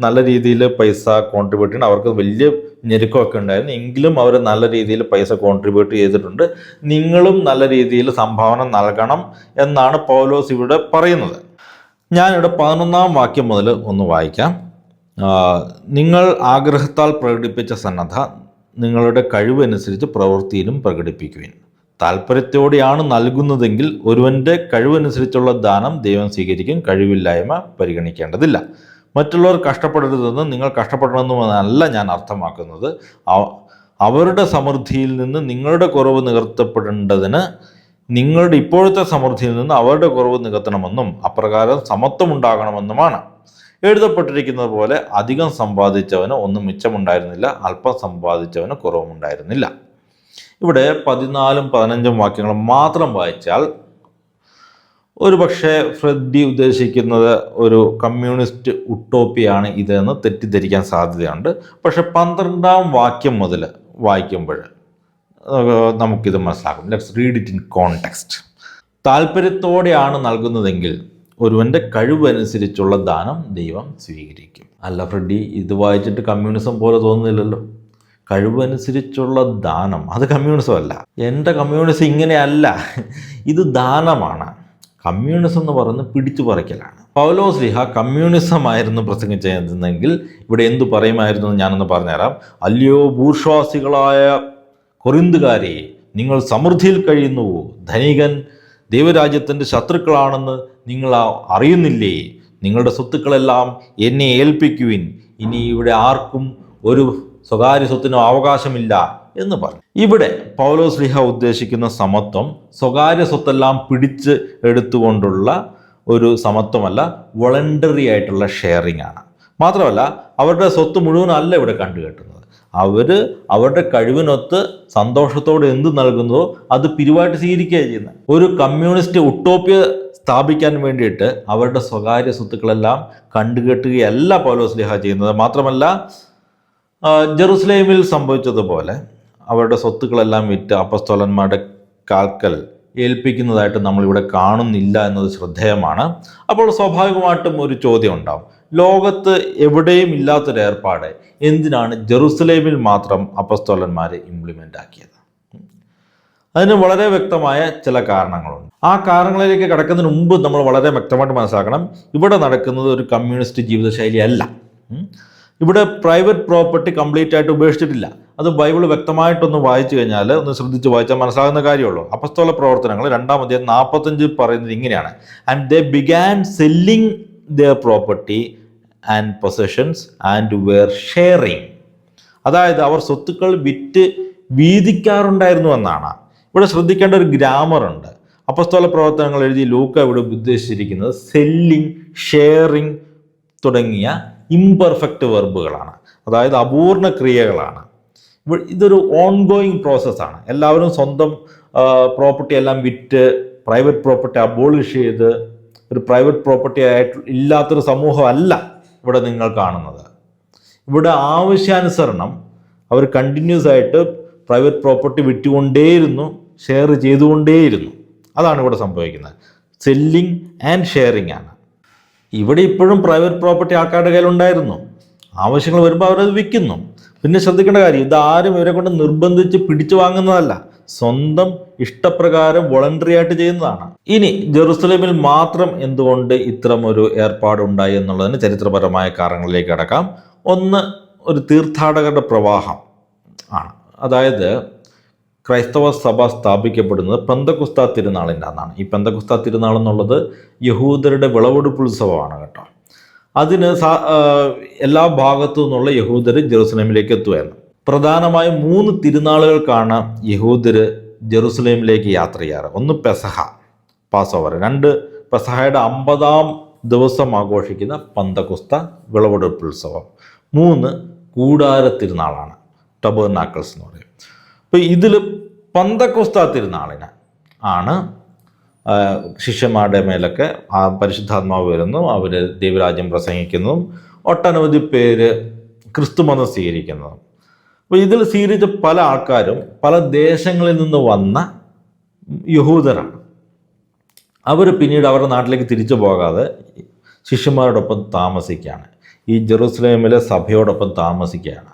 നല്ല രീതിയിൽ പൈസ കോൺട്രിബ്യൂട്ട് ചെയ്യണം. അവർക്ക് വലിയ ഞെരുക്കമൊക്കെ ഉണ്ടായിരുന്നു, എങ്കിലും അവർ നല്ല രീതിയിൽ പൈസ കോൺട്രിബ്യൂട്ട് ചെയ്തിട്ടുണ്ട്. നിങ്ങളും നല്ല രീതിയിൽ സംഭാവന നൽകണം എന്നാണ് പൗലോസ് ഇവിടെ പറയുന്നത്. ഞാനിവിടെ 11-ാം വാക്യം മുതൽ ഒന്ന് വായിക്കാം. നിങ്ങൾ ആഗ്രഹത്താൽ പ്രകടിപ്പിച്ച സന്നദ്ധ നിങ്ങളുടെ കഴിവനുസരിച്ച് പ്രവൃത്തിയിലും പ്രകടിപ്പിക്കുവിൻ. താല്പര്യത്തോടെയാണ് നൽകുന്നതെങ്കിൽ ഒരുവൻ്റെ കഴിവനുസരിച്ചുള്ള ദാനം ദൈവം സ്വീകരിക്കും. കഴിവില്ലായ്മ പരിഗണിക്കേണ്ടതില്ല. മറ്റുള്ളവർ കഷ്ടപ്പെടരുതെന്ന് നിങ്ങൾ കഷ്ടപ്പെടണമെന്നല്ല ഞാൻ അർത്ഥമാക്കുന്നത്. അവരുടെ സമൃദ്ധിയിൽ നിന്ന് നിങ്ങളുടെ കുറവ് നികത്തപ്പെടേണ്ടതിന് നിങ്ങളുടെ ഇപ്പോഴത്തെ സമൃദ്ധിയിൽ നിന്ന് അവരുടെ കുറവ് നികത്തണമെന്നും അപ്രകാരം സമത്വം ഉണ്ടാകണമെന്നുമാണ്. എഴുതപ്പെട്ടിരിക്കുന്നത് പോലെ അധികം സമ്പാദിച്ചവന് ഒന്നും മിച്ചമുണ്ടായിരുന്നില്ല, അല്പം സമ്പാദിച്ചവന് കുറവുമുണ്ടായിരുന്നില്ല. ഇവിടെ 14-ഉം 15-ഉം വാക്യങ്ങൾ മാത്രം വായിച്ചാൽ ഒരു പക്ഷേ ഫ്രെഡി ഉദ്ദേശിക്കുന്നത് ഒരു കമ്മ്യൂണിസ്റ്റ് ഉട്ടോപ്പിയാണ് ഇതെന്ന് തെറ്റിദ്ധരിക്കാൻ സാധ്യതയുണ്ട്. പക്ഷെ 12-ാം വാക്യം മുതൽ വായിക്കുമ്പോൾ നമുക്കിത് മനസ്സിലാക്കും. Let's read it in context. താല്പര്യത്തോടെയാണ് നൽകുന്നതെങ്കിൽ ഒരുവൻ്റെ കഴിവനുസരിച്ചുള്ള ദാനം ദൈവം സ്വീകരിക്കും. അല്ല ഫ്രെഡി, ഇത് വായിച്ചിട്ട് കമ്മ്യൂണിസം പോലെ തോന്നുന്നില്ലല്ലോ. കഴിവനുസരിച്ചുള്ള ദാനം അത് കമ്മ്യൂണിസം അല്ല. എൻ്റെ കമ്മ്യൂണിസം ഇങ്ങനെയല്ല, ഇത് ദാനമാണ്. കമ്മ്യൂണിസം എന്ന് പറയുന്നത് പിടിച്ചു പറിക്കലാണ്. പൗലോസ് ലീഹ കമ്മ്യൂണിസം ആയിരുന്നു പ്രസംഗിച്ചതെങ്കിൽ ഇവിടെ എന്തു പറയുമായിരുന്നു എന്ന് ഞാനൊന്ന് പറഞ്ഞുതരാം. അല്ലയോ ബൂർഷ്വാസികളായ കൊറിന്തുകാരെ, നിങ്ങൾ സമൃദ്ധിയിൽ കഴിയുന്നുവോ? ധനികൻ ദൈവരാജ്യത്തിൻ്റെ ശത്രുക്കളാണെന്ന് നിങ്ങൾ അറിയുന്നില്ലേ? നിങ്ങളുടെ സ്വത്തുക്കളെല്ലാം എന്നെ ഏൽപ്പിക്കുവിൻ. ഇനി ഇവിടെ ആർക്കും ഒരു സ്വകാര്യ സ്വത്തിനും അവകാശമില്ല എന്ന് പറഞ്ഞു. ഇവിടെ പൗലോസ് ശ്ലീഹ ഉദ്ദേശിക്കുന്ന സമത്വം സ്വകാര്യ സ്വത്തെല്ലാം പിടിച്ച് എടുത്തുകൊണ്ടുള്ള ഒരു സമത്വമല്ല, വോളണ്ടറി ആയിട്ടുള്ള ഷെയറിംഗ് ആണ്. മാത്രമല്ല അവരുടെ സ്വത്ത് മുഴുവനല്ല ഇവിടെ കണ്ടുകെട്ടുന്നത്. അവരുടെ കഴിവിനൊത്ത് സന്തോഷത്തോടെ എന്ത് നൽകുന്നതോ അത് പിരിവായിട്ട് സ്വീകരിക്കുകയാണ് ചെയ്യുന്നത്. ഒരു കമ്മ്യൂണിസ്റ്റ് ഉട്ടോപ്യ സ്ഥാപിക്കാൻ വേണ്ടിയിട്ട് അവരുടെ സ്വകാര്യ സ്വത്തുക്കളെല്ലാം കണ്ടുകെട്ടുകയല്ല പൗലോസ് ശ്ലീഹ ചെയ്യുന്നത്. മാത്രമല്ല ജെറുസലേമിൽ സംഭവിച്ചതുപോലെ അവരുടെ സ്വത്തുക്കളെല്ലാം വിറ്റ് അപ്പസ്തോലന്മാരുടെ കാൽക്കൽ ഏൽപ്പിക്കുന്നതായിട്ട് നമ്മളിവിടെ കാണുന്നില്ല എന്നത് ശ്രദ്ധേയമാണ്. അപ്പോൾ സ്വാഭാവികമായിട്ടും ഒരു ചോദ്യം ഉണ്ടാവും, ലോകത്ത് എവിടെയും ഇല്ലാത്തൊരു ഏർപ്പാട് എന്തിനാണ് ജെറുസലേമിൽ മാത്രം അപ്പസ്തോലന്മാരെ ഇംപ്ലിമെൻ്റ് ആക്കിയത്? അതിന് വളരെ വ്യക്തമായ ചില കാരണങ്ങളുണ്ട്. ആ കാരണങ്ങളിലേക്ക് കടക്കുന്നതിന് മുമ്പ് നമ്മൾ വളരെ വ്യക്തമായിട്ട് മനസ്സിലാക്കണം, ഇവിടെ നടക്കുന്നത് ഒരു കമ്മ്യൂണിസ്റ്റ് ജീവിതശൈലി അല്ല. ഇവിടെ പ്രൈവറ്റ് പ്രോപ്പർട്ടി കംപ്ലീറ്റ് ആയിട്ട് ഉപേക്ഷിച്ചിട്ടില്ല. അത് ബൈബിൾ വ്യക്തമായിട്ടൊന്ന് വായിച്ചു കഴിഞ്ഞാൽ, ഒന്ന് ശ്രദ്ധിച്ച് വായിച്ചാൽ മനസ്സിലാകുന്ന കാര്യമുള്ളൂ. അപ്പസ്തോല പ്രവർത്തനങ്ങൾ 2-ാം അധ്യായം 45 പറയുന്നത് ഇങ്ങനെയാണ്: and they began selling their property and possessions and were sharing. അതായത് അവർ സ്വത്തുക്കൾ വിറ്റ് വീതിക്കാറുണ്ടായിരുന്നു എന്നാണ്. ഇവിടെ ശ്രദ്ധിക്കേണ്ട ഒരു ഗ്രാമറുണ്ട്. അപ്പസ്തോല പ്രവർത്തനങ്ങൾ എഴുതി ലൂക്ക ഇവിടെ ഉദ്ദേശിച്ചിരിക്കുന്നത് സെല്ലിങ്, ഷെയറിങ് തുടങ്ങിയ ഇംപെർഫെക്റ്റ് വെർബുകളാണ്, അതായത് അപൂർണ ക്രിയകളാണ്. ഇതൊരു ഓൺഗോയിങ് പ്രോസസ്സാണ്. എല്ലാവരും സ്വന്തം പ്രോപ്പർട്ടി എല്ലാം വിറ്റ് പ്രൈവറ്റ് പ്രോപ്പർട്ടി അബോളിഷ് ചെയ്ത് ഒരു പ്രൈവറ്റ് പ്രോപ്പർട്ടി ആയിട്ട് ഇല്ലാത്തൊരു സമൂഹമല്ല ഇവിടെ നിങ്ങൾ കാണുന്നത്. ഇവിടെ ആവശ്യാനുസരണം അവർ കണ്ടിന്യൂസ് ആയിട്ട് പ്രൈവറ്റ് പ്രോപ്പർട്ടി വിറ്റുകൊണ്ടേയിരുന്നു, ഷെയർ ചെയ്തുകൊണ്ടേയിരുന്നു. അതാണ് ഇവിടെ സംഭവിക്കുന്നത്. സെല്ലിങ് ആൻഡ് ഷെയറിങ് ആണ്. ഇവിടെ ഇപ്പോഴും പ്രൈവറ്റ് പ്രോപ്പർട്ടി ആൾക്കാരുടെ കയ്യിലുണ്ടായിരുന്നു. ആവശ്യങ്ങൾ വരുമ്പോൾ അവരത് വിൽക്കുന്നു. പിന്നെ ശ്രദ്ധിക്കേണ്ട കാര്യം, ഇതാരും ഇവരെ കൊണ്ട് നിർബന്ധിച്ച് പിടിച്ചു വാങ്ങുന്നതല്ല, സ്വന്തം ഇഷ്ടപ്രകാരം വോളണ്ടറി ആയിട്ട് ചെയ്യുന്നതാണ്. ഇനി ജെറുസലേമിൽ മാത്രം എന്തുകൊണ്ട് ഇത്തരം ഒരു ഏർപ്പാടുണ്ടായി എന്നുള്ളതിന് ചരിത്രപരമായ കാരണങ്ങളിലേക്ക് കടക്കാം. ഒന്ന്, ഒരു തീർത്ഥാടകരുടെ പ്രവാഹം ആണ്. അതായത് ക്രൈസ്തവ സഭ സ്ഥാപിക്കപ്പെടുന്നത് പെന്തക്കുസ്താ തിരുനാളിൻ്റെ അന്നാണ്. ഈ പെന്തക്കുസ്താ തിരുനാൾ എന്നുള്ളത് യഹൂദരുടെ വിളവെടുപ്പ് ഉത്സവമാണ് കേട്ടോ. അതിന് എല്ലാ ഭാഗത്തു നിന്നുള്ള യഹൂദർ ജെറുസലേമിലേക്ക് എത്തുമായിരുന്നു. പ്രധാനമായും 3 തിരുനാളുകൾക്കാണ് യഹൂദർ ജെറുസലേമിലേക്ക് യാത്ര ചെയ്യാറ്. ഒന്ന് പെസഹ, പാസ് ഓവർ. 2 പെസഹയുടെ 50-ാം ദിവസം ആഘോഷിക്കുന്ന പന്തക്കുസ്ത വിളവെടുപ്പ് ഉത്സവം. 3 കൂടാര തിരുനാളാണ്, ടബർനാക്കിൾസ് എന്ന് പറയും. അപ്പോൾ ഇതിൽ പന്തക്കുസ്ത തിരുനാളിന് ആണ് ശിഷ്യന്മാരുടെ മേലൊക്കെ ആ പരിശുദ്ധാത്മാവ് വരുന്നു, അവർ ദൈവരാജ്യം പ്രസംഗിക്കുന്നതും ഒട്ടനവധി പേര് ക്രിസ്തുമതം സ്വീകരിക്കുന്നതും. അപ്പോൾ ഇതിൽ സ്വീകരിച്ച പല ആൾക്കാരും പല ദേശങ്ങളിൽ നിന്ന് വന്ന യഹൂദരാണ്. അവർ പിന്നീട് അവരുടെ നാട്ടിലേക്ക് തിരിച്ചു പോകാതെ ശിഷ്യന്മാരോടൊപ്പം താമസിക്കുകയാണ്, ഈ ജെറുസലേമിലെ സഭയോടൊപ്പം താമസിക്കുകയാണ്.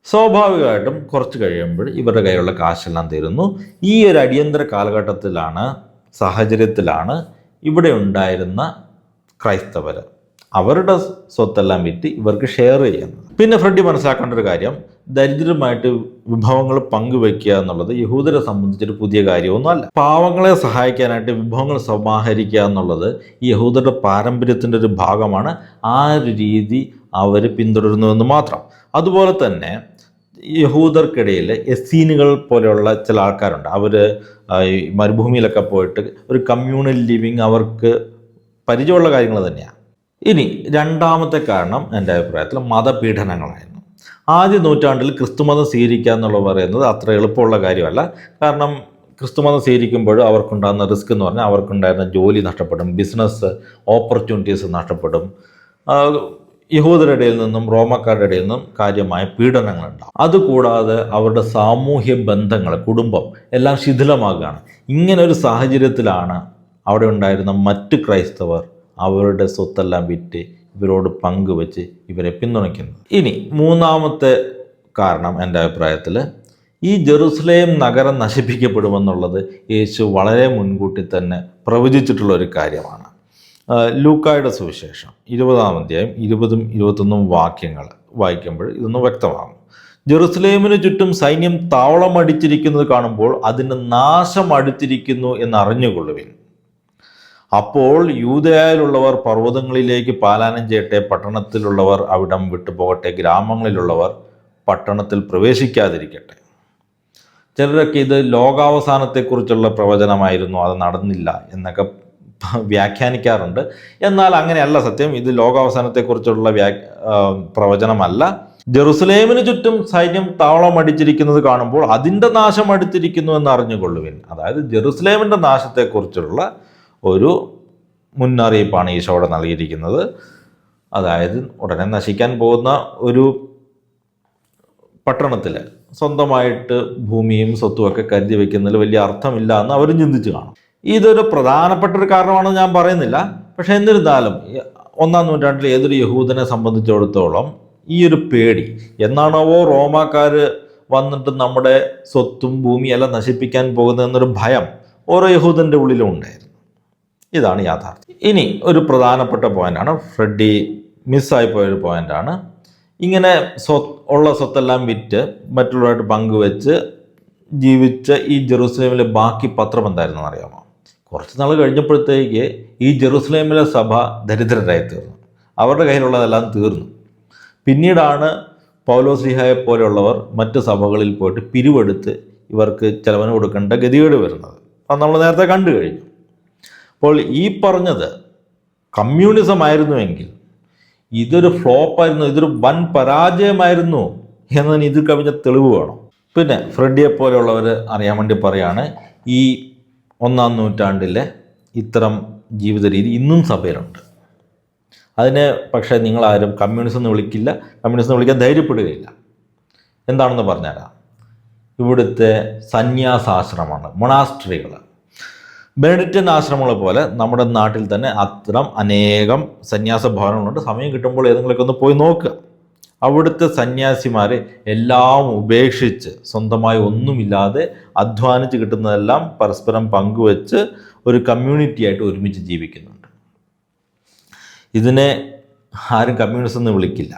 സ്വാഭാവികമായിട്ടും കുറച്ച് കഴിയുമ്പോൾ ഇവരുടെ കയ്യിലുള്ള കാശെല്ലാം തീരുന്നു. ഈ ഒരു അടിയന്തര കാലഘട്ടത്തിലാണ്, സാഹചര്യത്തിലാണ് ഇവിടെ ഉണ്ടായിരുന്ന ക്രൈസ്തവർ അവരുടെ സ്വത്തെല്ലാം വിറ്റ് ഇവർക്ക് ഷെയർ ചെയ്യുന്നത്. പിന്നെ ഫ്രെഡി മനസ്സിലാക്കേണ്ട ഒരു കാര്യം, ദരിദ്രമായിട്ട് വിഭവങ്ങൾ പങ്കുവെക്കുക എന്നുള്ളത് യഹൂദരെ സംബന്ധിച്ചൊരു പുതിയ കാര്യമൊന്നുമല്ല. പാവങ്ങളെ സഹായിക്കാനായിട്ട് വിഭവങ്ങൾ സമാഹരിക്കുക എന്നുള്ളത് ഈ യഹൂദരുടെ പാരമ്പര്യത്തിൻ്റെ ഒരു ഭാഗമാണ്. ആ ഒരു രീതി അവർ പിന്തുടരുന്നുവെന്ന് മാത്രം. അതുപോലെ തന്നെ യഹൂദർക്കിടയിൽ എസ്സീനുകൾ പോലെയുള്ള ചില ആൾക്കാരുണ്ട്. അവർ മരുഭൂമിയിലൊക്കെ പോയിട്ട് ഒരു കമ്മ്യൂണൽ ലിവിങ് അവർക്ക് പരിചയമുള്ള കാര്യങ്ങൾ തന്നെയാണ്. ഇനി 2-ാമത്തെ കാരണം എൻ്റെ അഭിപ്രായത്തിൽ മതപീഡനങ്ങളായിരുന്നു. ആദ്യ നൂറ്റാണ്ടിൽ ക്രിസ്തുമതം സ്വീകരിക്കുക എന്നുള്ളത് പറയുന്നത് അത്ര എളുപ്പമുള്ള കാര്യമല്ല. കാരണം ക്രിസ്തുമതം സ്വീകരിക്കുമ്പോൾ അവർക്കുണ്ടാകുന്ന റിസ്ക് എന്ന് പറഞ്ഞാൽ അവർക്കുണ്ടായിരുന്ന ജോലി നഷ്ടപ്പെടും, ബിസിനസ് ഓപ്പർച്യൂണിറ്റീസ് നഷ്ടപ്പെടും, യഹൂദരുടെ ഇടയിൽ നിന്നും റോമക്കാരുടെ ഇടയിൽ നിന്നും കാര്യമായ പീഡനങ്ങളുണ്ടാകും. അതുകൂടാതെ അവരുടെ സാമൂഹ്യ ബന്ധങ്ങൾ, കുടുംബം എല്ലാം ശിഥിലമാകുകയാണ്. ഇങ്ങനെ ഒരു സാഹചര്യത്തിലാണ് അവിടെ ഉണ്ടായിരുന്ന മറ്റ് ക്രൈസ്തവർ അവരുടെ സ്വത്തെല്ലാം വിറ്റ് ഇവരോട് പങ്കുവെച്ച് ഇവരെ പിന്തുണയ്ക്കുന്നത്. ഇനി 3-ാമത്തെ കാരണം എൻ്റെ അഭിപ്രായത്തിൽ, ഈ ജെറുസലേം നഗരം നശിപ്പിക്കപ്പെടുമെന്നുള്ളത് യേശു വളരെ മുൻകൂട്ടി തന്നെ പ്രവചിച്ചിട്ടുള്ള ഒരു കാര്യമാണ്. ലൂക്കായുടെ സുവിശേഷം 20-ാം അധ്യായം 20-21 വാക്യങ്ങൾ വായിക്കുമ്പോൾ ഇതൊന്ന് വ്യക്തമാകും. ജെറുസലേമിന് ചുറ്റും സൈന്യം താവളമടിച്ചിരിക്കുന്നത് കാണുമ്പോൾ അതിന് നാശം അടുത്തിരിക്കുന്നു എന്നറിഞ്ഞുകൊള്ളുവിൻ. അപ്പോൾ യൂദയായിലുള്ളവർ പർവ്വതങ്ങളിലേക്ക് പലായനം ചെയ്യട്ടെ, പട്ടണത്തിലുള്ളവർ അവിടം വിട്ടുപോകട്ടെ, ഗ്രാമങ്ങളിലുള്ളവർ പട്ടണത്തിൽ പ്രവേശിക്കാതിരിക്കട്ടെ. ചിലരൊക്കെ ഇത് ലോകാവസാനത്തെക്കുറിച്ചുള്ള പ്രവചനമായിരുന്നു, അത് നടന്നില്ല എന്നൊക്കെ വ്യാഖ്യാനിക്കാറുണ്ട്. എന്നാൽ അങ്ങനെയല്ല സത്യം. ഇത് ലോകാവസാനത്തെക്കുറിച്ചുള്ള പ്രവചനമല്ല. ജെറുസലേമിന് ചുറ്റും സൈന്യം താവളം അടിച്ചിരിക്കുന്നത് കാണുമ്പോൾ അതിൻ്റെ നാശം അടുത്തിരിക്കുന്നു എന്ന് അറിഞ്ഞുകൊള്ളുവിൻ. അതായത് ജെറുസലേമിൻ്റെ നാശത്തെക്കുറിച്ചുള്ള ഒരു മുന്നറിയിപ്പാണ് ഈശോ അവിടെ നൽകിയിരിക്കുന്നത്. അതായത് ഉടനെ നശിക്കാൻ പോകുന്ന ഒരു പട്ടണത്തിൽ സ്വന്തമായിട്ട് ഭൂമിയും സ്വത്തുമൊക്കെ കരുതി വെക്കുന്നതിൽ വലിയ അർത്ഥമില്ല എന്ന് അവരും ചിന്തിച്ച് കാണും. ഇതൊരു പ്രധാനപ്പെട്ട ഒരു കാരണമാണെന്ന് ഞാൻ പറയുന്നില്ല. പക്ഷെ എന്നിരുന്നാലും 1-ാം നൂറ്റാണ്ടിൽ ഏതൊരു യഹൂദനെ സംബന്ധിച്ചിടത്തോളം ഈ ഒരു പേടി, എന്നാണോ റോമാക്കാർ വന്നിട്ട് നമ്മുടെ സ്വത്തും ഭൂമിയെല്ലാം നശിപ്പിക്കാൻ പോകുന്നതെന്നൊരു ഭയം ഓരോ യഹൂദൻ്റെ ഉള്ളിലും ഉണ്ടായിരുന്നു. ഇതാണ് യാഥാർത്ഥ്യം. ഇനി ഒരു പ്രധാനപ്പെട്ട പോയിന്റാണ്, ഫ്രെഡി മിസ്സായിപ്പോയൊരു പോയിന്റാണ്. ഇങ്ങനെ ഉള്ള സ്വത്തെല്ലാം വിറ്റ് മറ്റുള്ളവരായിട്ട് പങ്കുവെച്ച് ജീവിച്ച ഈ ജെറുസലേമിലെ ബാക്കി പത്രം എന്തായിരുന്നു അറിയാമോ? കുറച്ച് നാൾ കഴിഞ്ഞപ്പോഴത്തേക്ക് ഈ ജെറുസലേമിലെ സഭ ദരിദ്രരായി തീർന്നു. അവരുടെ കയ്യിലുള്ളതെല്ലാം തീർന്നു. പിന്നീടാണ് പൗലോസ്ലീഹായെ പോലെയുള്ളവർ മറ്റ് സഭകളിൽ പോയിട്ട് പിരിവെടുത്ത് ഇവർക്ക് ചെലവിന് കൊടുക്കേണ്ട ഗതികേട് വരുന്നത്. അത് നമ്മൾ നേരത്തെ കണ്ടു കഴിഞ്ഞു. അപ്പോൾ ഈ പറഞ്ഞത് കമ്മ്യൂണിസം ആയിരുന്നുവെങ്കിൽ ഇതൊരു ഫ്ലോപ്പായിരുന്നു, ഇതൊരു വൻ പരാജയമായിരുന്നു എന്നതിന് ഇതിൽ കവിഞ്ഞ തെളിവ് വേണം. പിന്നെ ഫ്രെഡിയെ പോലെയുള്ളവർ അറിയാൻ വേണ്ടി പറയാണ്, ഈ 1-ാം നൂറ്റാണ്ടിലെ ഇത്തരം ജീവിത രീതി ഇന്നും സഭയിലുണ്ട്. അതിനെ പക്ഷേ നിങ്ങളാരും കമ്മ്യൂണിസം എന്ന് വിളിക്കില്ല, കമ്മ്യൂണിസം വിളിക്കാൻ ധൈര്യപ്പെടുകയില്ല. എന്താണെന്ന് പറഞ്ഞുതരാം. ഇവിടുത്തെ സന്യാസാശ്രമമാണ്, മൊണാസ്ട്രികൾ. ബെനഡിക്റ്റൻ ആശ്രമങ്ങളെ പോലെ നമ്മുടെ നാട്ടിൽ തന്നെ അത്തരം അനേകം സന്യാസ ഭവനങ്ങളുണ്ട്. സമയം കിട്ടുമ്പോൾ ഏതെങ്കിലുമൊക്കെ ഒന്ന് പോയി നോക്കുക. അവിടുത്തെ സന്യാസിമാർ എല്ലാം ഉപേക്ഷിച്ച് സ്വന്തമായി ഒന്നുമില്ലാതെ അധ്വാനിച്ച് കിട്ടുന്നതെല്ലാം പരസ്പരം പങ്കുവെച്ച് ഒരു കമ്മ്യൂണിറ്റി ആയിട്ട് ഒരുമിച്ച് ജീവിക്കുന്നുണ്ട്. ഇതിനെ ആരും കമ്മ്യൂണിസം എന്ന് വിളിക്കില്ല.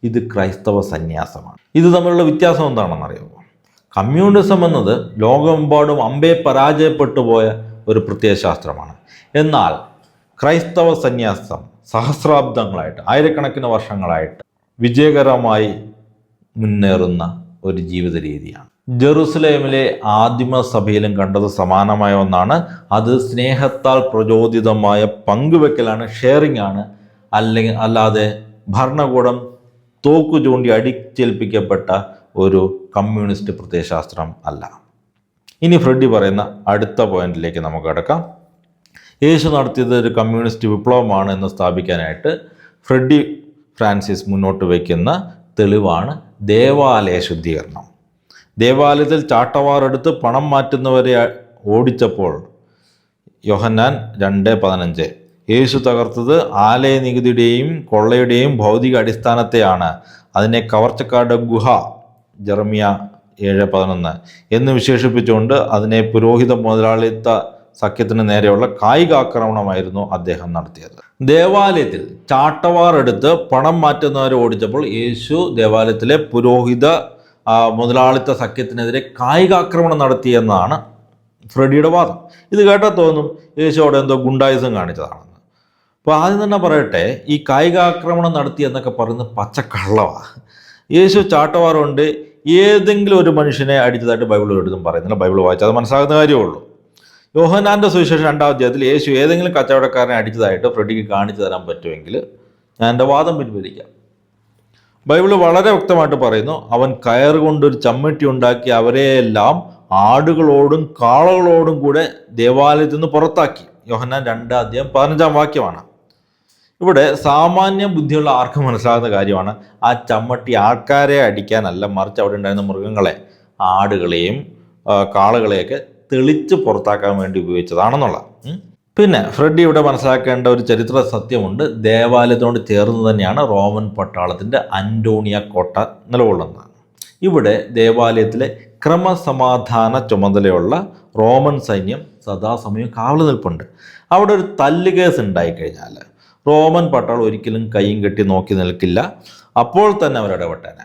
ഇത് ക്രൈസ്തവ സന്യാസമാണ്. ഇത് തമ്മിലുള്ള വ്യത്യാസം എന്താണെന്ന് അറിയാമോ? കമ്മ്യൂണിസം എന്നത് ലോകമെമ്പാടും അമ്പേ പരാജയപ്പെട്ടു പോയ ഒരു പ്രത്യയശാസ്ത്രമാണ്. എന്നാൽ ക്രൈസ്തവ സന്യാസം സഹസ്രാബ്ദങ്ങളായിട്ട്, ആയിരക്കണക്കിന് വർഷങ്ങളായിട്ട് വിജയകരമായി മുന്നേറുന്ന ഒരു ജീവിത രീതിയാണ്. ജെറുസലേമിലെ ആദിമസഭയിലും കണ്ടത് സമാനമായ ഒന്നാണ്. അത് സ്നേഹത്താൽ പ്രചോദിതമായ പങ്കുവെക്കലാണ്, ഷെയറിംഗ് ആണ്. അല്ലാതെ ഭരണകൂടം തോക്കു ചൂണ്ടി അടിച്ചേൽപ്പിക്കപ്പെട്ട ഒരു കമ്മ്യൂണിസ്റ്റ് പ്രത്യയശാസ്ത്രം അല്ല. ഇനി ഫ്രെഡി പറയുന്ന അടുത്ത പോയിന്റിലേക്ക് നമുക്ക് കടക്കാം. യേശു നടത്തിയത് ഒരു കമ്മ്യൂണിസ്റ്റ് വിപ്ലവമാണ് എന്ന് സ്ഥാപിക്കാനായിട്ട് ഫ്രെഡി ഫ്രാൻസിസ് മുന്നോട്ട് വയ്ക്കുന്ന തെളിവാണ് ദേവാലയ ശുദ്ധീകരണം. ദേവാലയത്തിൽ ചാട്ടവാറെടുത്ത് പണം മാറ്റുന്നവരെ ഓടിച്ചപ്പോൾ യോഹന്നാൻ 2:15 യേശു തകർത്തത് ആലയ നികുതിയുടെയും കൊള്ളയുടെയും ഭൗതിക അടിസ്ഥാനത്തെയാണ്. അതിനെ കവർച്ചക്കാരുടെ ഗുഹ ജെറമിയ 7:11 എന്ന് വിശേഷിപ്പിച്ചുകൊണ്ട് അതിനെ പുരോഹിത മുതലാളിത്ത സഖ്യത്തിന് നേരെയുള്ള കായികാക്രമണമായിരുന്നു അദ്ദേഹം നടത്തിയത്. ദേവാലയത്തിൽ ചാട്ടവാറെടുത്ത് പണം മാറ്റുന്നവരെ ഓടിച്ചപ്പോൾ യേശു ദേവാലയത്തിലെ പുരോഹിത മുതലാളിത്ത സഖ്യത്തിനെതിരെ കായികാക്രമണം നടത്തിയെന്നാണ് ഫ്രെഡിയുടെ വാദം. ഇത് കേട്ടാൽ തോന്നും യേശു അവിടെ എന്തോ ഗുണ്ടായുസം കാണിച്ചതാണെന്ന്. അപ്പോൾ ആദ്യം തന്നെ പറയട്ടെ, ഈ കായികാക്രമണം നടത്തി എന്നൊക്കെ പറയുന്നത് പച്ചക്കള്ളമാണ്. യേശു ചാട്ടവാറുകൊണ്ട് ഏതെങ്കിലും ഒരു മനുഷ്യനെ അടിച്ചതായിട്ട് ബൈബിൾ എടുത്തും പറയുന്നില്ല. ബൈബിൾ വായിച്ചാൽ അത് മനസ്സിലാകുന്ന കാര്യമേ ഉള്ളൂ. യോഹന്നാൻ്റെ സുവിശേഷം 2-ാം അധ്യായത്തിൽ യേശു ഏതെങ്കിലും കച്ചവടക്കാരനെ അടിച്ചതായിട്ട് ഫ്രെഡിക്ക് കാണിച്ചു തരാൻ പറ്റുമെങ്കിൽ ഞാൻ എൻ്റെ വാദം പിൻവലിക്കാം. ബൈബിൾ വളരെ വ്യക്തമായിട്ട് പറയുന്നു, അവൻ കയർ കൊണ്ടൊരു ചമ്മട്ടി ഉണ്ടാക്കി അവരെയെല്ലാം ആടുകളോടും കാളകളോടും കൂടെ ദേവാലയത്തിൽ നിന്ന് പുറത്താക്കി. യോഹന്നാൻ 2-ാം അധ്യായം 15-ാം വാക്യമാണ്. ഇവിടെ സാമാന്യ ബുദ്ധിയുള്ള ആർക്കും മനസ്സിലാകുന്ന കാര്യമാണ്, ആ ചമ്മട്ടി ആൾക്കാരെ അടിക്കാനല്ല, മറിച്ച് അവിടെ ഉണ്ടായിരുന്ന മൃഗങ്ങളെ, ആടുകളെയും കാളകളെയൊക്കെ തെളിച്ച് പുറത്താക്കാൻ വേണ്ടി ഉപയോഗിച്ചതാണെന്നുള്ള. പിന്നെ ഫ്രെഡി ഇവിടെ മനസ്സിലാക്കേണ്ട ഒരു ചരിത്ര സത്യമുണ്ട്. ദേവാലയത്തോട് ചേർന്ന് തന്നെയാണ് റോമൻ പട്ടാളത്തിൻ്റെ അന്റോണിയ കോട്ട നിലകൊള്ളുന്നത്. ഇവിടെ ദേവാലയത്തിലെ ക്രമസമാധാന ചുമതലയുള്ള റോമൻ സൈന്യം സദാസമയം കാവൽ നിൽപ്പുണ്ട്. അവിടെ ഒരു തല്ലുകേസ് ഉണ്ടായിക്കഴിഞ്ഞാൽ റോമൻ പട്ടാളം ഒരിക്കലും കൈയും കെട്ടി നോക്കി നിൽക്കില്ല, അപ്പോൾ തന്നെ അവരിടപെട്ടേനെ.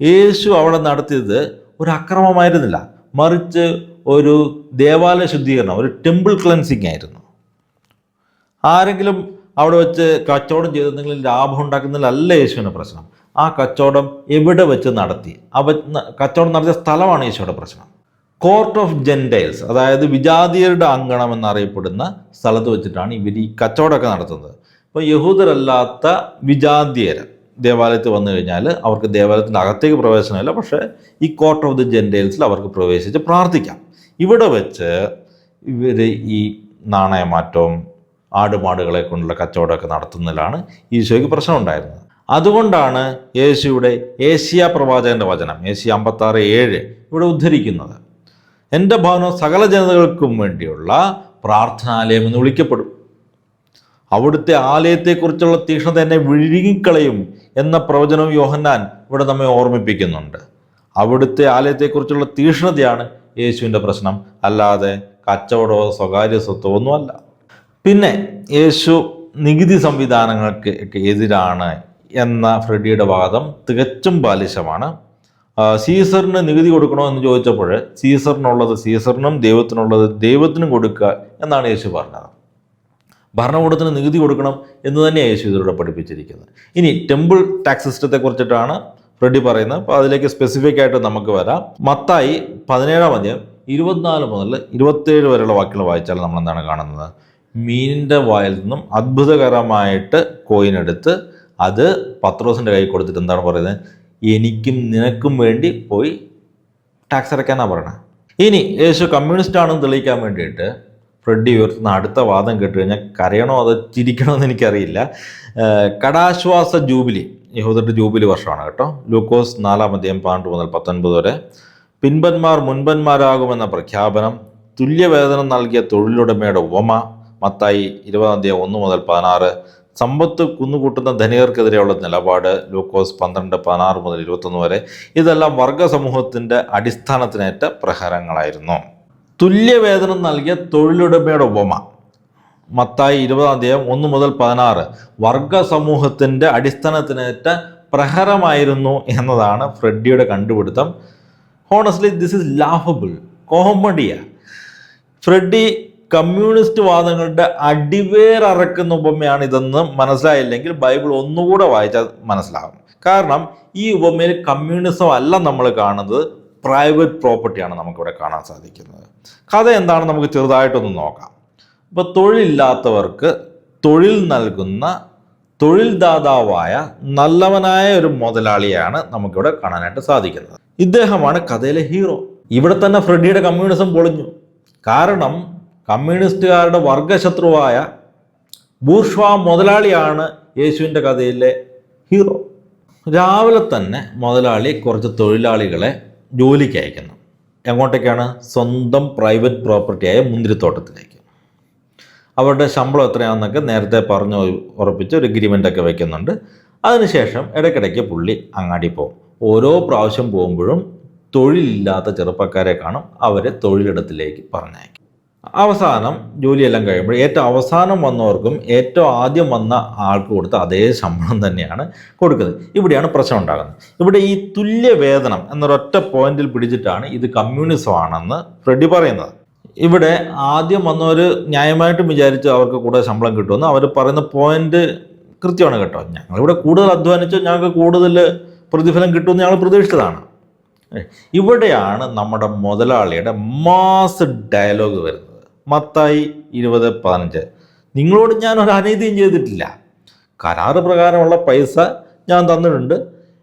യേശു അവിടെ നടത്തിയത് ഒരു അക്രമമായിരുന്നില്ല, മറിച്ച് ഒരു ദേവാലയ ശുദ്ധീകരണം, ഒരു ടെമ്പിൾ ക്ലൻസിങ് ആയിരുന്നു. ആരെങ്കിലും അവിടെ വെച്ച് കച്ചവടം ചെയ്തെന്തെങ്കിലും ലാഭം ഉണ്ടാക്കുന്നതിലല്ല യേശുവിൻ്റെ പ്രശ്നം. ആ കച്ചവടം എവിടെ വെച്ച് നടത്തി, കച്ചവടം നടത്തിയ സ്ഥലമാണ് യേശുവിൻ്റെ പ്രശ്നം. കോർട്ട് ഓഫ് ജെൻറ്റൈൽസ്, അതായത് വിജാതിയരുടെ അങ്കണം എന്നറിയപ്പെടുന്ന സ്ഥലത്ത് വെച്ചിട്ടാണ് ഇവർ ഈ കച്ചവടമൊക്കെ നടത്തുന്നത്. അപ്പോൾ യഹൂദരല്ലാത്ത വിജാതിയർ ദേവാലയത്തിൽ വന്നു കഴിഞ്ഞാൽ അവർക്ക് ദേവാലയത്തിൻ്റെ അകത്തേക്ക് പ്രവേശനമില്ല, പക്ഷേ ഈ കോർട്ട് ഓഫ് ദി ജെൻറ്റൈൽസിൽ അവർക്ക് പ്രവേശിച്ച് പ്രാർത്ഥിക്കാം. ഇവിടെ വെച്ച് ഇവർ ഈ നാണയമാറ്റവും ആടുമാടുകളെ കൊണ്ടുള്ള കച്ചവടമൊക്കെ നടത്തുന്നതിലാണ് ഈശോയ്ക്ക് പ്രശ്നം ഉണ്ടായിരുന്നത്. അതുകൊണ്ടാണ് യേശുയുടെ ഏഷ്യ പ്രവാചകന്റെ വചനം ഏഷ്യ 56:7 ഇവിടെ ഉദ്ധരിക്കുന്നത്. എൻ്റെ ഭവനം സകല ജനതകൾക്കും വേണ്ടിയുള്ള പ്രാർത്ഥനാലയം എന്ന് വിളിക്കപ്പെടും. അവിടുത്തെ ആലയത്തെക്കുറിച്ചുള്ള തീക്ഷ്ണത എന്നെ വിഴുങ്ങിക്കളയും എന്ന പ്രവചനവും യോഹന്നാൻ ഇവിടെ നമ്മെ ഓർമ്മിപ്പിക്കുന്നുണ്ട്. അവിടുത്തെ ആലയത്തെക്കുറിച്ചുള്ള തീക്ഷ്ണതയാണ് യേശുവിൻ്റെ പ്രശ്നം, അല്ലാതെ കച്ചവടമോ സ്വകാര്യ സ്വത്തോ ഒന്നുമല്ല. പിന്നെ യേശു നികുതി സംവിധാനങ്ങൾക്ക് എതിരാണ് എന്ന ഫ്രെഡിയുടെ വാദം തികച്ചും ബാലിശമാണ്. സീസറിന് നികുതി കൊടുക്കണോ എന്ന് ചോദിച്ചപ്പോൾ സീസറിനുള്ളത് സീസറിനും ദൈവത്തിനുള്ളത് ദൈവത്തിനും കൊടുക്കുക എന്നാണ് യേശു പറഞ്ഞത്. ഭരണകൂടത്തിന് നികുതി കൊടുക്കണം എന്ന് തന്നെയാണ് യേശു ഇതിലൂടെ പഠിപ്പിച്ചിരിക്കുന്നത്. ഇനി ടെമ്പിൾ ടാക്സ് സിസ്റ്റത്തെ കുറിച്ചിട്ടാണ് ഫ്രെഡി പറയുന്നത്. അപ്പോൾ അതിലേക്ക് സ്പെസിഫിക് ആയിട്ട് നമുക്ക് വരാം. മത്തായി 17:24 മുതൽ 27 വരെയുള്ള വാക്കുകൾ വായിച്ചാൽ നമ്മൾ എന്താണ് കാണുന്നത്? മീനിൻ്റെ വായിൽ നിന്നും അത്ഭുതകരമായിട്ട് കോയിൻ എടുത്ത് അത് പത്രോസിൻ്റെ കൈ കൊടുത്തിട്ട് എന്താണ് പറയുന്നത്? എനിക്കും നിനക്കും വേണ്ടി പോയി ടാക്സ് അടയ്ക്കാനാണ് പറയണത്. ഇനി യേശു കമ്മ്യൂണിസ്റ്റ് ആണെന്ന് തെളിയിക്കാൻ വേണ്ടിയിട്ട് ഫ്രെഡി ഉയർത്തുന്ന അടുത്ത വാദം കേട്ട് കഴിഞ്ഞാൽ കരയണോ അതോ ചിരിക്കണോ എന്ന് എനിക്കറിയില്ല. കടാശ്വാസ ജൂബിലി, യഹൂദരുടെ ജൂബിലി വർഷമാണ് കേട്ടോ. ലൂക്കോസ് 4:18 മുതൽ 19 വരെ. പിൻപന്മാർ മുൻപന്മാരാകുമെന്ന പ്രഖ്യാപനം, തുല്യവേതനം നൽകിയ തൊഴിലുടമയുടെ ഉപമ, മത്തായി 20:1 മുതൽ 16. സമ്പത്ത് കുന്നുകൂട്ടുന്ന ധനികർക്കെതിരെയുള്ള നിലപാട്, ലൂക്കോസ് 12:16 മുതൽ 21 വരെ. ഇതെല്ലാം വർഗ സമൂഹത്തിൻ്റെ അടിസ്ഥാനത്തിനേറ്റ പ്രഹരങ്ങളായിരുന്നു. തുല്യവേതനം നൽകിയ തൊഴിലുടമയുടെ ഉപമ, മത്തായി 20:1 മുതൽ 16. വർഗ സമൂഹത്തിൻ്റെ അടിസ്ഥാനത്തിനേറ്റ പ്രഹരമായിരുന്നു എന്നതാണ് ഫ്രെഡിയുടെ കണ്ടുപിടുത്തം. ഹോണസ്റ്റ്ലി ദിസ് ഈസ് ലാഫബിൾ, കോമഡിയ. ഫ്രെഡി കമ്മ്യൂണിസ്റ്റ് വാദങ്ങളുടെ അടിവേറക്കുന്ന ഉപമയാണ് ഇതെന്ന് മനസ്സിലായില്ലെങ്കിൽ ബൈബിൾ ഒന്നുകൂടെ വായിച്ചാൽ മനസ്സിലാകും. കാരണം ഈ ഉപമയിൽ കമ്മ്യൂണിസം അല്ല നമ്മൾ കാണുന്നത്, പ്രൈവറ്റ് പ്രോപ്പർട്ടിയാണ് നമുക്കിവിടെ കാണാൻ സാധിക്കുന്നത്. കഥ എന്താണ് നമുക്ക് ചെറുതായിട്ടൊന്ന് നോക്കാം. ഇപ്പോൾ തൊഴിലില്ലാത്തവർക്ക് തൊഴിൽ നൽകുന്ന തൊഴിൽദാതാവായ നല്ലവനായ ഒരു മുതലാളിയാണ് നമുക്കിവിടെ കാണാനായിട്ട് സാധിക്കുന്നത്. ഇദ്ദേഹമാണ് കഥയിലെ ഹീറോ. ഇവിടെ തന്നെ ഫ്രെഡിയുടെ കമ്മ്യൂണിസം പൊളിഞ്ഞു. കാരണം കമ്മ്യൂണിസ്റ്റുകാരുടെ വർഗശത്രുവായ ബൂർഷ്വാ മുതലാളിയാണ് യേശുവിൻ്റെ കഥയിലെ ഹീറോ. രാവിലെ തന്നെ മുതലാളി കുറച്ച് തൊഴിലാളികളെ ജോലിക്ക് അയക്കുന്നു. എങ്ങോട്ടേക്കാണ്? സ്വന്തം പ്രൈവറ്റ് പ്രോപ്പർട്ടിയായ മുന്തിരിത്തോട്ടത്തിലേക്ക്. അവരുടെ ശമ്പളം എത്രയാണെന്നൊക്കെ നേരത്തെ പറഞ്ഞു ഉറപ്പിച്ച് ഒരു എഗ്രിമെൻ്റൊക്കെ വയ്ക്കുന്നുണ്ട്. അതിനുശേഷം ഇടയ്ക്കിടയ്ക്ക് പുള്ളി അങ്ങാടി പോകും. ഓരോ പ്രാവശ്യം പോകുമ്പോഴും തൊഴിലില്ലാത്ത ചെറുപ്പക്കാരെ കാണും, അവരെ തൊഴിലിടത്തിലേക്ക് പറഞ്ഞയക്കും. അവസാനം ജോലിയെല്ലാം കഴിയുമ്പോൾ ഏറ്റവും അവസാനം വന്നവർക്കും ഏറ്റവും ആദ്യം വന്ന ആൾക്ക് കൊടുത്ത അതേ ശമ്പളം തന്നെയാണ് കൊടുക്കുന്നത്. ഇവിടെയാണ് പ്രശ്നം ഉണ്ടാകുന്നത്. ഇവിടെ ഈ തുല്യവേതനം എന്നൊരൊറ്റ പോയിന്റിൽ പിടിച്ചിട്ടാണ് ഇത് കമ്മ്യൂണിസം ആണെന്ന് ഫ്രെഡി പറയുന്നത്. ഇവിടെ ആദ്യം വന്നവർ ന്യായമായിട്ടും വിചാരിച്ച് അവർക്ക് കൂടുതൽ ശമ്പളം കിട്ടുമെന്ന് അവർ പറയുന്ന പോയിന്റ് കൃത്യമാണ് കേട്ടോ. ഞങ്ങളിവിടെ കൂടുതൽ അധ്വാനിച്ചു, ഞങ്ങൾക്ക് കൂടുതൽ പ്രതിഫലം കിട്ടുമെന്ന് ഞങ്ങൾ പ്രതീക്ഷിച്ചതാണ്. ഇവിടെയാണ് നമ്മുടെ മുതലാളിയുടെ മാസ് ഡയലോഗ് വരുന്നത്. മത്തായി 20:15. നിങ്ങളോട് ഞാൻ ഒരു അനീതിയും ചെയ്തിട്ടില്ല, കരാറ് പ്രകാരമുള്ള പൈസ ഞാൻ തന്നിട്ടുണ്ട്,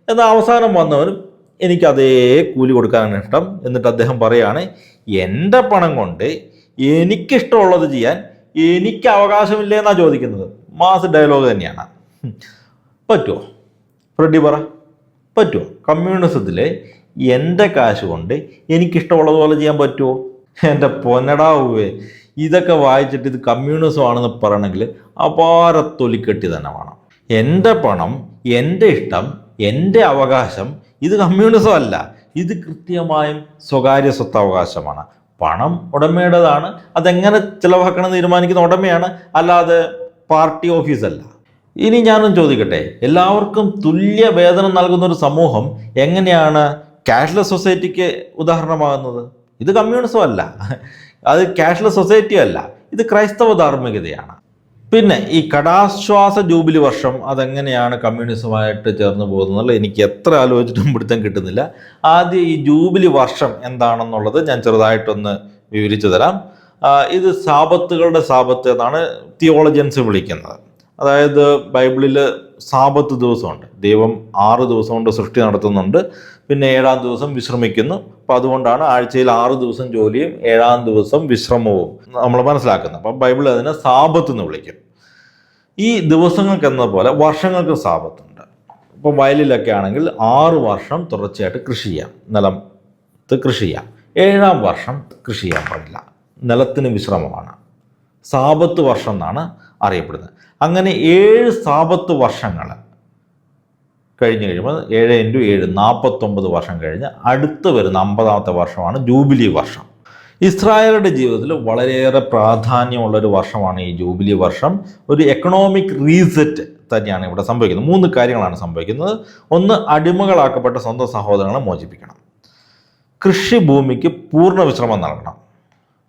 എന്നാൽ അവസാനം വന്നവരും എനിക്ക് അതേ കൂലി കൊടുക്കാനാണ് ഇഷ്ടം. എന്നിട്ട് അദ്ദേഹം പറയുകയാണ്, എൻ്റെ പണം കൊണ്ട് എനിക്കിഷ്ടമുള്ളത് ചെയ്യാൻ എനിക്ക് അവകാശമില്ല എന്നാണ് ചോദിക്കുന്നത്. മാസ് ഡയലോഗ് തന്നെയാണ്. പറ്റുമോ ഫ്രെഡി പറ? പറ്റുമോ? കമ്മ്യൂണിസത്തിലെ എൻ്റെ കാശ് കൊണ്ട് എനിക്കിഷ്ടമുള്ളതുപോലെ ചെയ്യാൻ പറ്റുമോ? എൻ്റെ പൊന്നടാവേ, ഇതൊക്കെ വായിച്ചിട്ട് ഇത് കമ്മ്യൂണിസം ആണെന്ന് പറയണമെങ്കിൽ അപാര തൊലിക്കെട്ടി തന്നെ വേണം. എൻ്റെ പണം, എൻ്റെ ഇഷ്ടം, എൻ്റെ അവകാശം, ഇത് കമ്മ്യൂണിസം അല്ല. ഇത് കൃത്യമായും സ്വകാര്യ സ്വത്തവകാശമാണ്. പണം ഉടമയുടേതാണ്, അതെങ്ങനെ ചിലവാക്കണം തീരുമാനിക്കുന്ന ഉടമയാണ്, അല്ലാതെ പാർട്ടി ഓഫീസല്ല. ഇനി ഞാനും ചോദിക്കട്ടെ, എല്ലാവർക്കും തുല്യ വേതനം നൽകുന്ന ഒരു സമൂഹം എങ്ങനെയാണ് ക്യാഷ്ലെസ് സൊസൈറ്റിക്ക് ഉദാഹരണമാകുന്നത്? ഇത് കമ്മ്യൂണിസം അല്ല, അത് ക്യാഷ്ലെസ് സൊസൈറ്റി അല്ല, ഇത് ക്രൈസ്തവ ധാർമ്മികതയാണ്. പിന്നെ ഈ കടാശ്വാസ ജൂബിലി വർഷം അതെങ്ങനെയാണ് കമ്മ്യൂണിസമായിട്ട് ചേർന്ന് പോകുന്നത് എനിക്ക് എത്ര ആലോചിച്ചിട്ടും പിടുത്തം കിട്ടുന്നില്ല. ആദ്യം ഈ ജൂബിലി വർഷം എന്താണെന്നുള്ളത് ഞാൻ ചെറുതായിട്ടൊന്ന് വിവരിച്ചു തരാം. ഇത് സാബത്തുകളുടെ സാബത്ത് എന്നാണ് തിയോളജിയൻസ് വിളിക്കുന്നത്. അതായത് ബൈബിളിൽ സാബത്ത് ദിവസമുണ്ട്. ദൈവം 6 ദിവസം കൊണ്ട് സൃഷ്ടി നടത്തുന്നുണ്ട്. പിന്നെ 7-ാം ദിവസം വിശ്രമിക്കുന്നു. അപ്പോൾ അതുകൊണ്ടാണ് ആഴ്ചയിൽ 6 ദിവസം ജോലിയും 7-ാം ദിവസം വിശ്രമവും നമ്മൾ മനസ്സിലാക്കുന്നത്. അപ്പം ബൈബിൾ അതിനെ സാബത്ത് എന്ന് വിളിക്കും. ഈ ദിവസങ്ങൾക്ക് എന്ന പോലെ വർഷങ്ങൾക്ക് സാബത്തുണ്ട്. ഇപ്പോൾ വയലിലൊക്കെ ആണെങ്കിൽ 6 വർഷം തുടർച്ചയായിട്ട് കൃഷി ചെയ്യാം, നിലത്ത് കൃഷി ചെയ്യാം. 7-ാം വർഷം കൃഷി ചെയ്യാൻ പാടില്ല, നിലത്തിന് വിശ്രമമാണ്. സാബത്ത് വർഷം എന്നാണ് അറിയപ്പെടുന്നത്. അങ്ങനെ 7 സാബത്ത് വർഷങ്ങൾ കഴിഞ്ഞ് കഴിയുമ്പോൾ 7 × 7 49 വർഷം കഴിഞ്ഞ് അടുത്ത് വരുന്ന 50-ാമത്തെ വർഷമാണ് ജൂബിലി വർഷം. ഇസ്രായേലിൻ്റെ ജീവിതത്തിൽ വളരെയേറെ പ്രാധാന്യമുള്ളൊരു വർഷമാണ് ഈ ജൂബിലി വർഷം. ഒരു എക്കണോമിക് റീസെറ്റ് തന്നെയാണ് ഇവിടെ സംഭവിക്കുന്നത്. 3 കാര്യങ്ങളാണ് സംഭവിക്കുന്നത്. ഒന്ന്, അടിമകളാക്കപ്പെട്ട സ്വന്തം സഹോദരങ്ങളെ മോചിപ്പിക്കണം. കൃഷിഭൂമിക്ക് പൂർണ്ണ വിശ്രമം നൽകണം.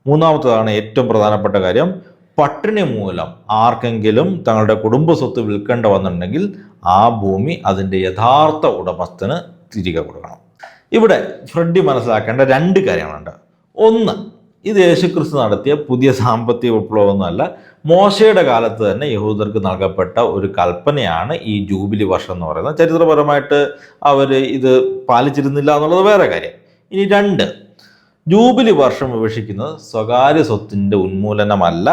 മൂന്നാമത്തേതാണ് ഏറ്റവും പ്രധാനപ്പെട്ട കാര്യം, പട്ടിണി മൂലം ആർക്കെങ്കിലും തങ്ങളുടെ കുടുംബ സ്വത്ത് വിൽക്കേണ്ട വന്നിട്ടുണ്ടെങ്കിൽ ആ ഭൂമി അതിൻ്റെ യഥാർത്ഥ ഉടമസ്ഥന് തിരികെ കൊടുക്കണം. ഇവിടെ ഫ്രെഡി മനസ്സിലാക്കേണ്ട 2 കാര്യങ്ങളുണ്ട്. ഒന്ന്, ഇത് യേശുക്രിസ്തു നടത്തിയ പുതിയ സാമ്പത്തിക വിപ്ലവമൊന്നുമല്ല. മോശയുടെ കാലത്ത് തന്നെ യഹൂദർക്ക് നൽകപ്പെട്ട ഒരു കൽപ്പനയാണ് ഈ ജൂബിലി വർഷം എന്ന് പറയുന്നത്. ചരിത്രപരമായിട്ട് അവർ ഇത് പാലിച്ചിരുന്നില്ല എന്നുള്ളത് വേറെ കാര്യം. ഇനി 2, ജൂബിലി വർഷം വിവക്ഷിക്കുന്നത് സ്വകാര്യ സ്വത്തിൻ്റെ ഉന്മൂലനമല്ല,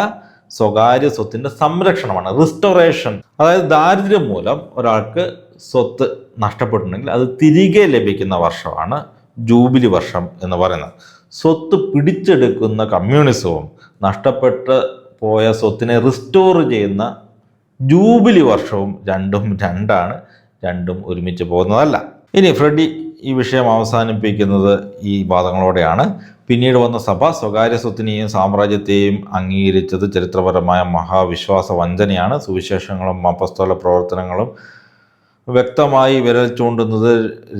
സ്വകാര്യ സ്വത്തിൻ്റെ സംരക്ഷണമാണ്, റിസ്റ്റോറേഷൻ. അതായത് ദാരിദ്ര്യം മൂലം ഒരാൾക്ക് സ്വത്ത് നഷ്ടപ്പെട്ടിട്ടുണ്ടെങ്കിൽ അത് തിരികെ ലഭിക്കുന്ന വർഷമാണ് ജൂബിലി വർഷം എന്ന് പറയുന്നത്. സ്വത്ത് പിടിച്ചെടുക്കുന്ന കമ്മ്യൂണിസവും നഷ്ടപ്പെട്ട് പോയ സ്വത്തിനെ റിസ്റ്റോർ ചെയ്യുന്ന ജൂബിലി വർഷവും രണ്ടും രണ്ടാണ്, രണ്ടും ഒരുമിച്ച് പോകുന്നതല്ല. ഇനി ഫ്രെഡി ഈ വിഷയം അവസാനിപ്പിക്കുന്നത് ഈ വാദങ്ങളോടെയാണ്. പിന്നീട് വന്ന സഭ സ്വകാര്യ സ്വത്തിനെയും സാമ്രാജ്യത്തെയും അംഗീകരിച്ചത് ചരിത്രപരമായ മഹാവിശ്വാസ വഞ്ചനയാണ്. സുവിശേഷങ്ങളും അപ്പസ്തോല പ്രവർത്തനങ്ങളും വ്യക്തമായി വിരൽ ചൂണ്ടുന്നത്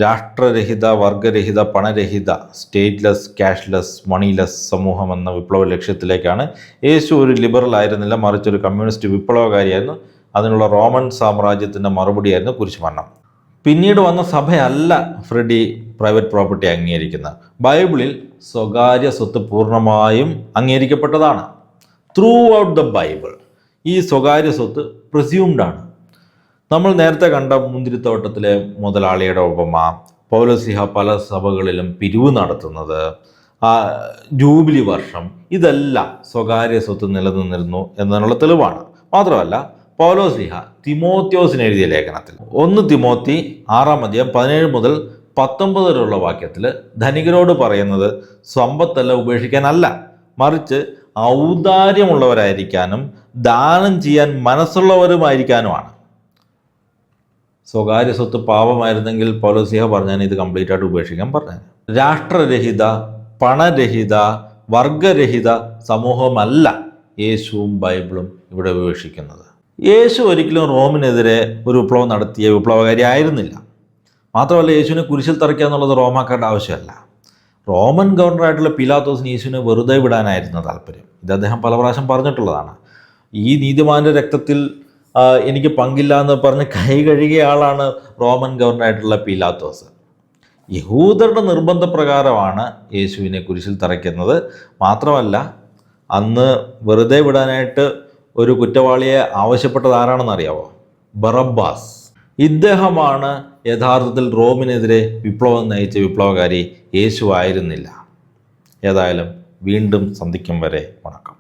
രാഷ്ട്രരഹിത, വർഗരഹിത, പണരഹിത, സ്റ്റേറ്റ്ലെസ്, ക്യാഷ്ലെസ്, മണിലെസ് സമൂഹം എന്ന വിപ്ലവ ലക്ഷ്യത്തിലേക്കാണ്. യേശു ഒരു ലിബറൽ ആയിരുന്നില്ല, മറിച്ച് ഒരു കമ്മ്യൂണിസ്റ്റ് വിപ്ലവകാരിയായിരുന്നു. അതിനുള്ള റോമൻ സാമ്രാജ്യത്തിൻ്റെ മറുപടിയായിരുന്നു കുരിശുമരണം. പിന്നീട് വന്ന സഭയല്ല ഫ്രെഡി പ്രൈവറ്റ് പ്രോപ്പർട്ടി അംഗീകരിക്കുന്നത്. ബൈബിളിൽ സ്വകാര്യ സ്വത്ത് പൂർണ്ണമായും അംഗീകരിക്കപ്പെട്ടതാണ്. ത്രൂ ഔട്ട് ദ ബൈബിൾ ഈ സ്വകാര്യ സ്വത്ത് പ്രിസ്യൂംഡാണ്. നമ്മൾ നേരത്തെ കണ്ട മുന്തിരിത്തോട്ടത്തിലെ മുതലാളിയുടെ ഉപമ, പൗലോസ്ലീഹ പല സഭകളിലും പിരിവ് നടത്തുന്നത്, ജൂബിലി വർഷം, ഇതെല്ലാം സ്വകാര്യ സ്വത്ത് നിലനിന്നിരുന്നു എന്നതിനുള്ള തെളിവാണ്. മാത്രമല്ല പൗലോസ്ലീഹ തിമോത്തിയോസിന് എഴുതിയ ലേഖനത്തിൽ 1 തിമോത്തി 6-17 മുതൽ 19 വരെയുള്ള വാക്യത്തിൽ ധനികരോട് പറയുന്നത് സമ്പത്തല്ല ഉപേക്ഷിക്കാനല്ല, മറിച്ച് ഔദാര്യമുള്ളവരായിരിക്കാനും ദാനം ചെയ്യാൻ മനസ്സുള്ളവരുമായിരിക്കാനുമാണ്. സ്വകാര്യ സ്വത്ത് പാപമായിരുന്നെങ്കിൽ പൗലോസ്ലീഹ പറഞ്ഞാൽ ഇത് കംപ്ലീറ്റ് ആയിട്ട് ഉപേക്ഷിക്കാൻ പറഞ്ഞത്. രാഷ്ട്രരഹിത, പണരഹിത, വർഗരഹിത സമൂഹമല്ല യേശുവും ബൈബിളും ഇവിടെ വിവക്ഷിക്കുന്നത്. യേശു ഒരിക്കലും റോമിനെതിരെ ഒരു വിപ്ലവം നടത്തിയ വിപ്ലവകാരി ആയിരുന്നില്ല. മാത്രമല്ല യേശുവിനെ കുരിശിൽ തറയ്ക്കുക എന്നുള്ളത് റോമാക്കാരുടെ ആവശ്യമല്ല. റോമൻ ഗവർണറായിട്ടുള്ള പിലാത്തോസിന് യേശുവിനെ വെറുതെ വിടാനായിരുന്നു താല്പര്യം. ഇത് അദ്ദേഹം പല പ്രാവശ്യം പറഞ്ഞിട്ടുള്ളതാണ്. ഈ നീതിമാന്റെ രക്തത്തിൽ എനിക്ക് പങ്കില്ല എന്ന് പറഞ്ഞ് കൈ കഴുകിയ ആളാണ് റോമൻ ഗവർണറായിട്ടുള്ള പിലാത്തോസ്. യഹൂദരുടെ നിർബന്ധപ്രകാരമാണ് യേശുവിനെ കുരിശിൽ തറയ്ക്കുന്നത്. മാത്രമല്ല അന്ന് വെറുതെ വിടാനായിട്ട് ഒരു കുറ്റവാളിയെ ആവശ്യപ്പെട്ടത് ആരാണെന്ന് അറിയാവോ? ബറബ്ബാസ്. ഇദ്ദേഹമാണ് യഥാർത്ഥത്തിൽ റോമിനെതിരെ വിപ്ലവം നയിച്ച വിപ്ലവകാരി, യേശു ആയിരുന്നില്ല. ഏതായാലും വീണ്ടും സന്ധിക്കും വരെ വണക്കം.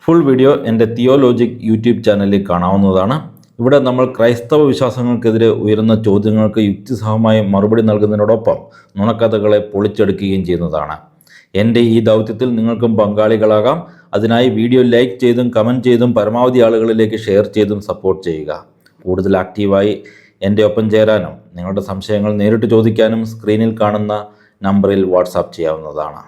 ഫുൾ വീഡിയോ എൻ്റെ തിയോലോജിക് യൂട്യൂബ് ചാനലിൽ കാണാവുന്നതാണ്. ഇവിടെ നമ്മൾ ക്രൈസ്തവ വിശ്വാസങ്ങൾക്കെതിരെ ഉയരുന്ന ചോദ്യങ്ങൾക്ക് യുക്തിസഹമായി മറുപടി നൽകുന്നതിനോടൊപ്പം നുണക്കഥകളെ പൊളിച്ചെടുക്കുകയും ചെയ്യുന്നതാണ്. എൻ്റെ ഈ ദൗത്യത്തിൽ നിങ്ങൾക്കും പങ്കാളികളാകാം. അതിനായി വീഡിയോ ലൈക്ക് ചെയ്തും കമൻറ്റ് ചെയ്തും പരമാവധി ആളുകളിലേക്ക് ഷെയർ ചെയ്തും സപ്പോർട്ട് ചെയ്യുക. കൂടുതൽ ആക്റ്റീവായി എൻ്റെ ഒപ്പം ചേരാനും നിങ്ങളുടെ സംശയങ്ങൾ നേരിട്ട് ചോദിക്കാനും സ്ക്രീനിൽ കാണുന്ന നമ്പറിൽ വാട്സാപ്പ് ചെയ്യാവുന്നതാണ്.